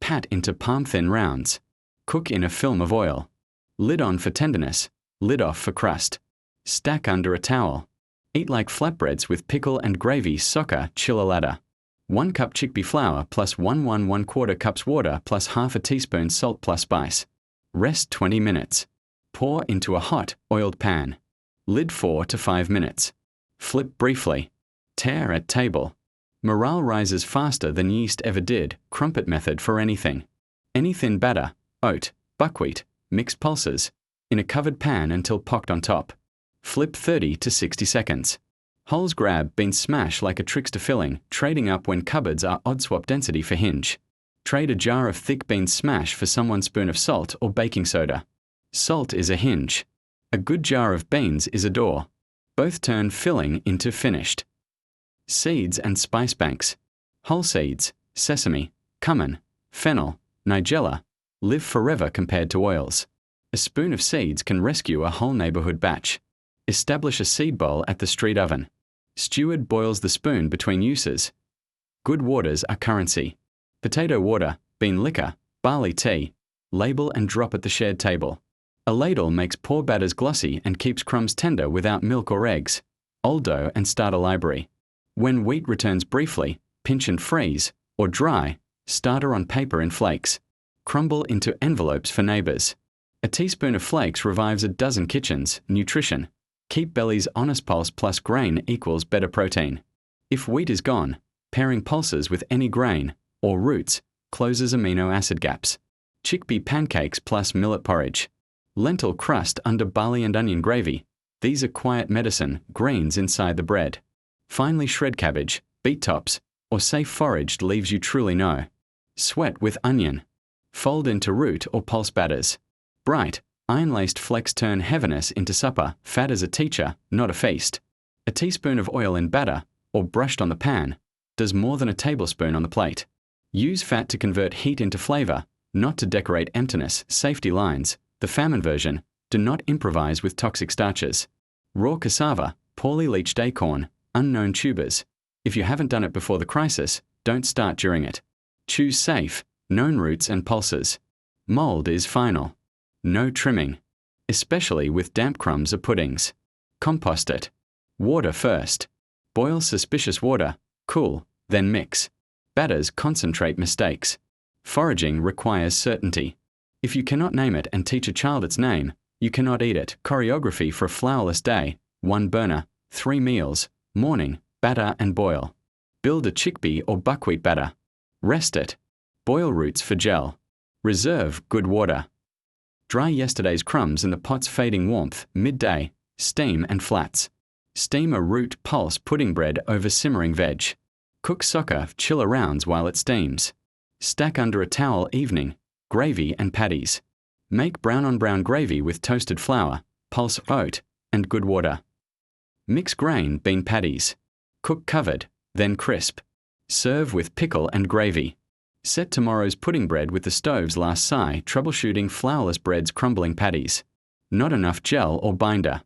Pat into palm-thin rounds. Cook in a film of oil. Lid on for tenderness, lid off for crust. Stack under a towel. Eat like flatbreads with pickle and gravy. Soccer chiller ladder. 1 cup chickpea flour plus 1 cups water plus half a teaspoon salt plus spice. Rest 20 minutes. Pour into a hot, oiled pan. Lid 4 to 5 minutes. Flip briefly. Tear at table. Morale rises faster than yeast ever did. Crumpet method for anything. Any thin batter, oat, buckwheat, mixed pulses, in a covered pan until pocked on top. Flip 30 to 60 seconds. Holes grab beans smash like a trickster filling, trading up when cupboards are odd swap density for hinge. Trade a jar of thick beans smash for someone's spoon of salt or baking soda. Salt is a hinge. A good jar of beans is a door. Both turn filling into finished. Seeds and spice banks. Whole seeds, sesame, cumin, fennel, nigella, live forever compared to oils. A spoon of seeds can rescue a whole neighborhood batch. Establish a seed bowl at the street oven. Steward boils the spoon between uses. Good waters are currency. Potato water, bean liquor, barley tea. Label and drop at the shared table. A ladle makes poor batters glossy and keeps crumbs tender without milk or eggs. Old dough and starter library. When wheat returns briefly, pinch and freeze, or dry, starter on paper in flakes. Crumble into envelopes for neighbors. A teaspoon of flakes revives a dozen kitchens. Nutrition. Keep belly's honest pulse plus grain equals better protein. If wheat is gone, pairing pulses with any grain, or roots, closes amino acid gaps. Chickpea pancakes plus millet porridge. Lentil crust under barley and onion gravy. These are quiet medicine, greens inside the bread. Finely shred cabbage, beet tops, or safe foraged leaves you truly know. Sweat with onion. Fold into root or pulse batters. Bright, iron-laced flecks turn heaviness into supper. Fat as a teacher, not a feast. A teaspoon of oil in batter, or brushed on the pan, does more than a tablespoon on the plate. Use fat to convert heat into flavor, not to decorate emptiness. Safety lines. The famine version. Do not improvise with toxic starches. Raw cassava, poorly leached acorn, unknown tubers. If you haven't done it before the crisis, don't start during it. Choose safe, known roots and pulses. Mold is final. No trimming, especially with damp crumbs or puddings. Compost it. Water first. Boil suspicious water, cool, then mix. Batters concentrate mistakes. Foraging requires certainty. If you cannot name it and teach a child its name, you cannot eat it. Choreography for a flourless day. 1 burner, 3 meals, morning, batter and boil. Build a chickpea or buckwheat batter. Rest it. Boil roots for gel. Reserve good water. Dry yesterday's crumbs in the pot's fading warmth. Midday, steam and flats. Steam a root pulse pudding bread over simmering veg. Cook soccer chiller rounds while it steams. Stack under a towel evening. Gravy and patties. Make brown on brown gravy with toasted flour, pulse oat, and good water. Mix grain bean patties. Cook covered, then crisp. Serve with pickle and gravy. Set tomorrow's pudding bread with the stove's last sigh. Troubleshooting flourless bread's crumbling patties. Not enough gel or binder.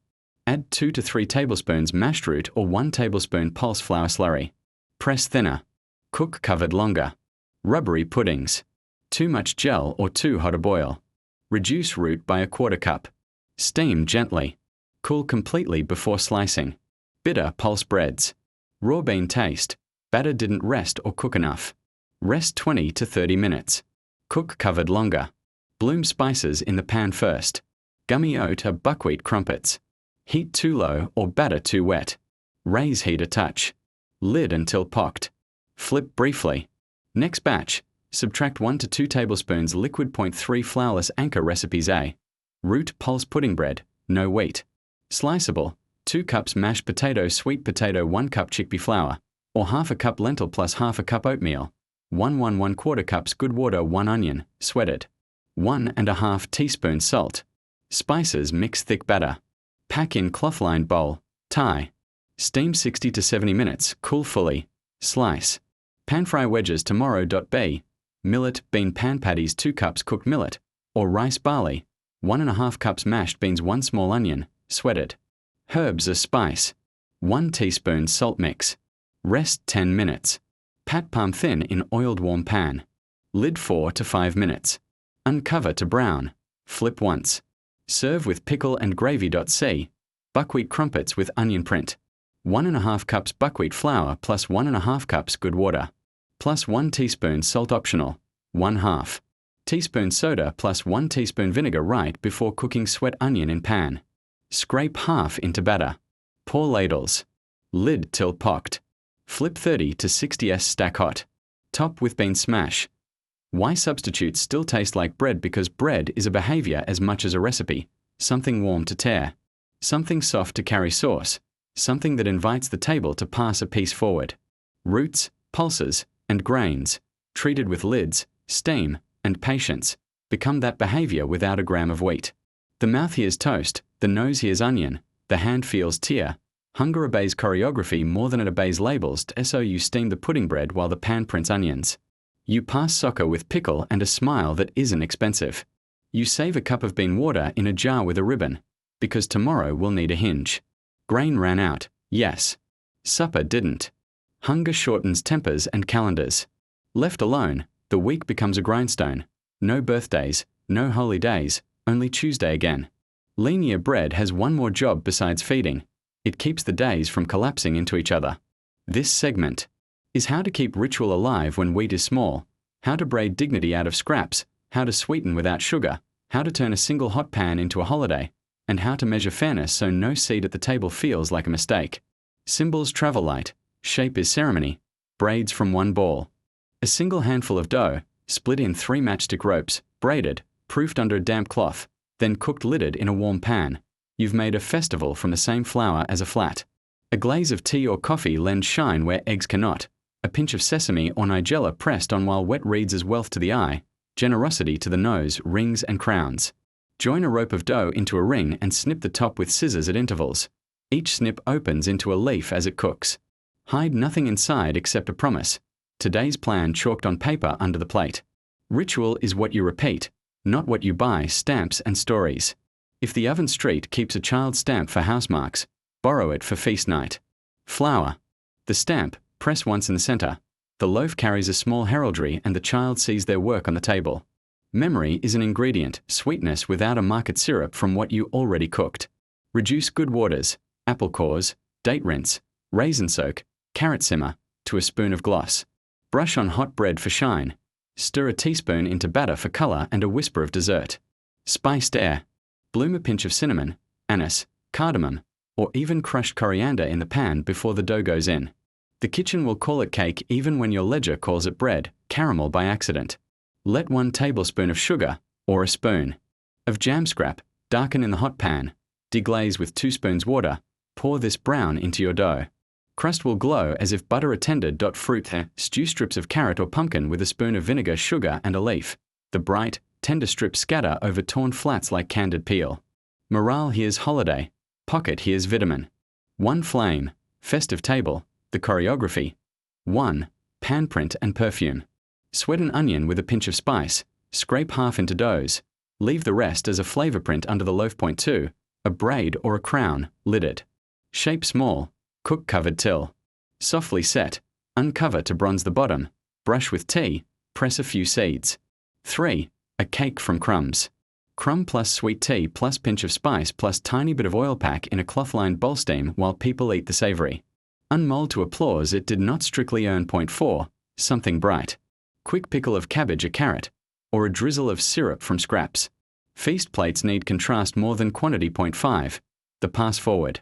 Add 2 to 3 tablespoons mashed root or 1 tablespoon pulse flour slurry. Press thinner. Cook covered longer. Rubbery puddings. Too much gel or too hot a boil. Reduce root by 1/4 cup. Steam gently. Cool completely before slicing. Bitter pulse breads. Raw bean taste. Batter didn't rest or cook enough. Rest 20 to 30 minutes. Cook covered longer. Bloom spices in the pan first. Gummy oat or buckwheat crumpets. Heat too low or batter too wet. Raise heat a touch. Lid until pocked. Flip briefly. Next batch. Subtract 1 to 2 tablespoons liquid. 0.3 flourless anchor recipes A. Root pulse pudding bread, no wheat. Sliceable, 2 cups mashed potato, sweet potato, 1 cup chickpea flour, or half a cup lentil plus half a cup oatmeal. 1 cups good water, 1 onion, sweated. 1½ teaspoon salt. Spices, mix thick batter. Pack in cloth-lined bowl, tie. Steam 60 to 70 minutes, cool fully. Slice. Pan fry wedges tomorrow. B. Millet, bean pan patties, 2 cups cooked millet, or rice barley. 1½ cups mashed beans, 1 small onion, sweated. Herbs as spice. 1 teaspoon salt mix. Rest 10 minutes. Pat palm thin in oiled warm pan. Lid 4 to 5 minutes. Uncover to brown. Flip once. Serve with pickle and gravy. C. Buckwheat crumpets with onion print. 1½ cups buckwheat flour plus 1½ cups good water. Plus 1 teaspoon salt optional. 1/2 teaspoon soda plus 1 teaspoon vinegar right before cooking. Sweat onion in pan. Scrape half into batter. Pour ladles. Lid till pocked. Flip 30 to 60s, stack hot. Top with bean smash. Why substitutes still taste like bread? Because bread is a behavior as much as a recipe. Something warm to tear. Something soft to carry sauce. Something that invites the table to pass a piece forward. Roots, pulses, and grains, treated with lids, steam, and patience, become that behavior without a gram of wheat. The mouth hears toast, the nose hears onion, the hand feels tear. Hunger obeys choreography more than it obeys labels. So you steam the pudding bread while the pan prints onions. You pass soccer with pickle and a smile that isn't expensive. You save a cup of bean water in a jar with a ribbon, because tomorrow we'll need a hinge. Grain ran out, yes. Supper didn't. Hunger shortens tempers and calendars. Left alone, the week becomes a grindstone. No birthdays, no holy days, only Tuesday again. Linear bread has one more job besides feeding. It keeps the days from collapsing into each other. This segment is how to keep ritual alive when wheat is small, how to braid dignity out of scraps, how to sweeten without sugar, how to turn a single hot pan into a holiday, and how to measure fairness so no seat at the table feels like a mistake. Symbols travel light, shape is ceremony, braids from one ball. A single handful of dough, split in 3 matchstick ropes, braided, proofed under a damp cloth, then cooked lidded in a warm pan. You've made a festival from the same flour as a flat. A glaze of tea or coffee lends shine where eggs cannot. A pinch of sesame or nigella pressed on while wet reads as wealth to the eye, generosity to the nose, rings and crowns. Join a rope of dough into a ring and snip the top with scissors at intervals. Each snip opens into a leaf as it cooks. Hide nothing inside except a promise. Today's plan chalked on paper under the plate. Ritual is what you repeat, not what you buy. Stamps and stories. If the oven street keeps a child stamp for house marks, borrow it for feast night. Flour. The stamp, press once in the center. The loaf carries a small heraldry and the child sees their work on the table. Memory is an ingredient, sweetness without a market syrup from what you already cooked. Reduce good waters, apple cores, date rinse, raisin soak, carrot simmer, to a spoon of gloss. Brush on hot bread for shine. Stir a teaspoon into batter for color and a whisper of dessert. Spiced air. Bloom a pinch of cinnamon, anise, cardamom, or even crushed coriander in the pan before the dough goes in. The kitchen will call it cake even when your ledger calls it bread, caramel by accident. Let 1 tablespoon of sugar, or a spoon, of jam scrap, darken in the hot pan. Deglaze with 2 spoons water. Pour this brown into your dough. Crust will glow as if butter attended. Fruit. Stew strips of carrot or pumpkin with a spoon of vinegar, sugar, and a leaf. The bright, tender strips scatter over torn flats like candied peel. Morale here's holiday. Pocket here's vitamin. 1 flame, festive table, the choreography. 1 pan print and perfume. Sweat an onion with a pinch of spice. Scrape half into doughs. Leave the rest as a flavor print under the loaf. 2 a braid or a crown, lidded. Shape small. Cook covered till softly set. Uncover to bronze the bottom. Brush with tea. Press a few seeds. 3 a cake from crumbs. Crumb plus sweet tea plus pinch of spice plus tiny bit of oil pack in a cloth-lined bowl. Steam while people eat the savory. Unmold to applause. It did not strictly earn. 4 something bright. Quick pickle of cabbage, a carrot, or a drizzle of syrup from scraps. Feast plates need contrast more than quantity. 5 the pass forward.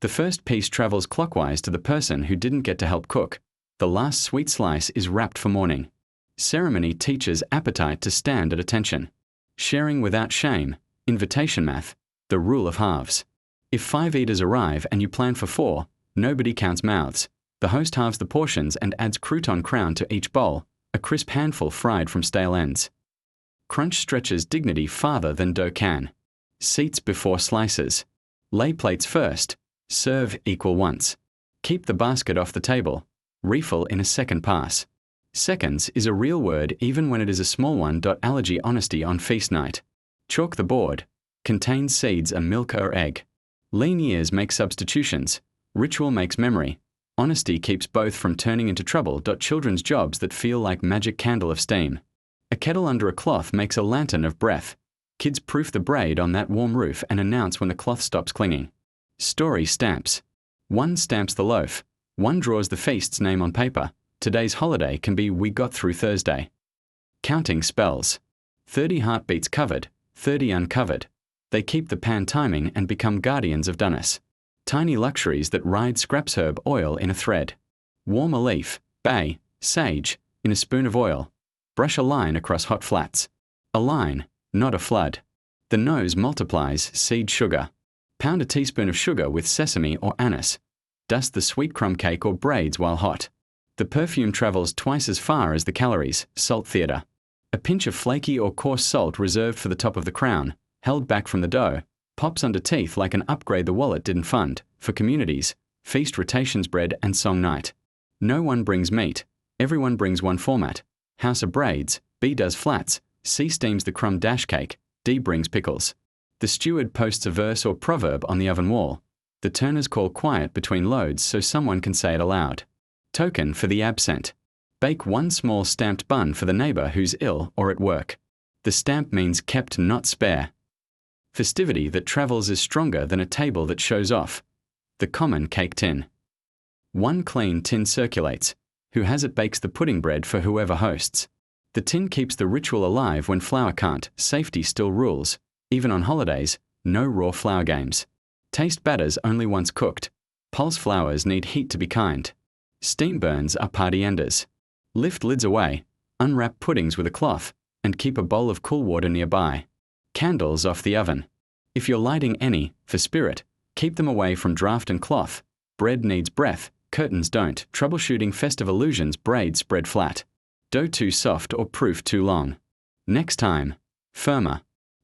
The first piece travels clockwise to the person who didn't get to help cook. The last sweet slice is wrapped for morning. Ceremony teaches appetite to stand at attention. Sharing without shame. Invitation math, the rule of halves. If 5 eaters arrive and you plan for 4, nobody counts mouths. The host halves the portions and adds crouton crown to each bowl, a crisp handful fried from stale ends. Crunch stretches dignity farther than dough can. Seats before slices. Lay plates first. Serve equal once. Keep the basket off the table. Refill in a second pass. Seconds is a real word even when it is a small one. Allergy honesty on feast night. Chalk the board. Contains seeds a milk or egg. Lean years make substitutions. Ritual makes memory. Honesty keeps both from turning into trouble. Children's jobs that feel like magic candle of steam. A kettle under a cloth makes a lantern of breath. Kids proof the braid on that warm roof and announce when the cloth stops clinging. Story stamps. One stamps the loaf. One draws the feast's name on paper. Today's holiday can be we got through Thursday. Counting spells. 30 heartbeats covered, 30 uncovered. They keep the pan timing and become guardians of doneness. Tiny luxuries that ride scraps herb oil in a thread. Warm a leaf, bay, sage, in a spoon of oil. Brush a line across hot flats. A line, not a flood. The nose multiplies seed sugar. Pound a teaspoon of sugar with sesame or anise. Dust the sweet crumb cake or braids while hot. The perfume travels twice as far as the calories. Salt theatre. A pinch of flaky or coarse salt reserved for the top of the crown, held back from the dough, pops under teeth like an upgrade the wallet didn't fund. For communities, feast rotations bread and song night. No one brings meat. Everyone brings one format. House of braids, B does flats, C steams the crumb dash cake, D brings pickles. The steward posts a verse or proverb on the oven wall. The turners call quiet between loads so someone can say it aloud. Token for the absent. Bake one small stamped bun for the neighbor who's ill or at work. The stamp means kept, not spare. Festivity that travels is stronger than a table that shows off. The common cake tin. One clean tin circulates. Who has it bakes the pudding bread for whoever hosts. The tin keeps the ritual alive when flour can't. Safety still rules. Even on holidays, no raw flour games. Taste batters only once cooked. Pulse flours need heat to be kind. Steam burns are party enders. Lift lids away, unwrap puddings with a cloth, and keep a bowl of cool water nearby. Candles off the oven. If you're lighting any, for spirit, keep them away from draught and cloth. Bread needs breath, curtains don't. Troubleshooting festive illusions, braid spread flat. Dough too soft or proof too long. Next time, firmer.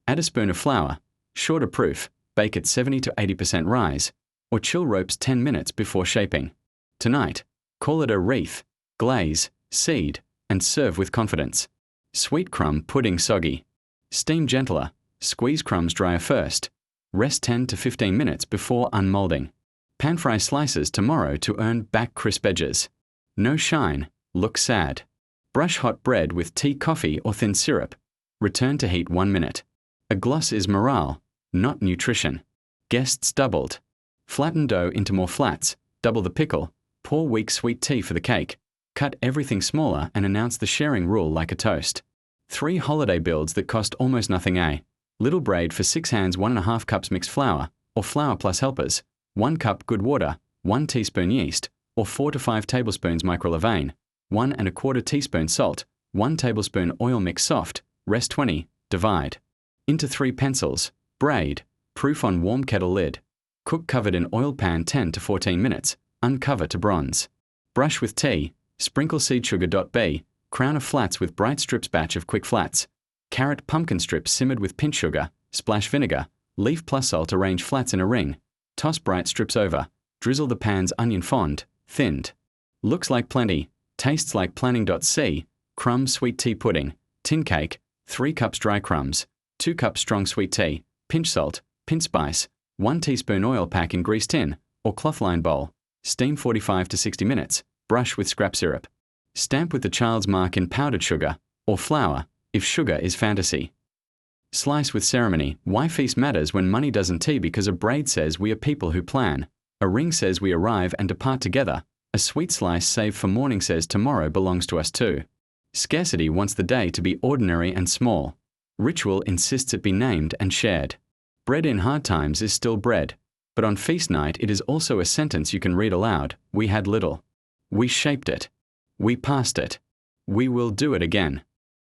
Add a spoon of flour, shorter proof, bake at 70 to 80% rise, or chill ropes 10 minutes before shaping. Tonight, call it a wreath, glaze, seed, and serve with confidence. Sweet crumb pudding soggy. Steam gentler, squeeze crumbs drier first. Rest 10 to 15 minutes before unmolding. Pan fry slices tomorrow to earn back crisp edges. No shine, look sad. Brush hot bread with tea, coffee, or thin syrup. Return to heat 1 minute. A gloss is morale, not nutrition. Guests doubled. Flatten dough into more flats, double the pickle, pour weak sweet tea for the cake. Cut everything smaller and announce the sharing rule like a toast. 3 holiday builds that cost almost nothing. A little braid for 6 hands, 1.5 cups mixed flour, or flour plus helpers, 1 cup good water, 1 teaspoon yeast, or 4 to 5 tablespoons microlevain, 1.25 teaspoon salt, 1 tablespoon oil mix soft, rest 20, divide. Into 3 pencils, braid, proof on warm kettle lid. Cook covered in oil pan 10 to 14 minutes, uncover to bronze. Brush with tea, sprinkle seed sugar. B, crown of flats with bright strips, batch of quick flats. Carrot pumpkin strips simmered with pinch sugar, splash vinegar, leaf plus salt, arrange flats in a ring. Toss bright strips over, drizzle the pan's onion fond, thinned. Looks like plenty, tastes like planning. C, crumb sweet tea pudding, tin cake, 3 cups dry crumbs, 2 cups strong sweet tea, pinch salt, pinch spice, 1 teaspoon oil, pack in grease tin or cloth lined bowl. Steam 45 to 60 minutes, brush with scrap syrup. Stamp with the child's mark in powdered sugar or flour if sugar is fantasy. Slice with ceremony. Why feast matters when money doesn't. Tea because a braid says we are people who plan. A ring says we arrive and depart together. A sweet slice saved for morning says tomorrow belongs to us too. Scarcity wants the day to be ordinary and small. Ritual insists it be named and shared. Bread in hard times is still bread, but on feast night it is also a sentence you can read aloud. We had little. We shaped it. We passed it. We will do it again.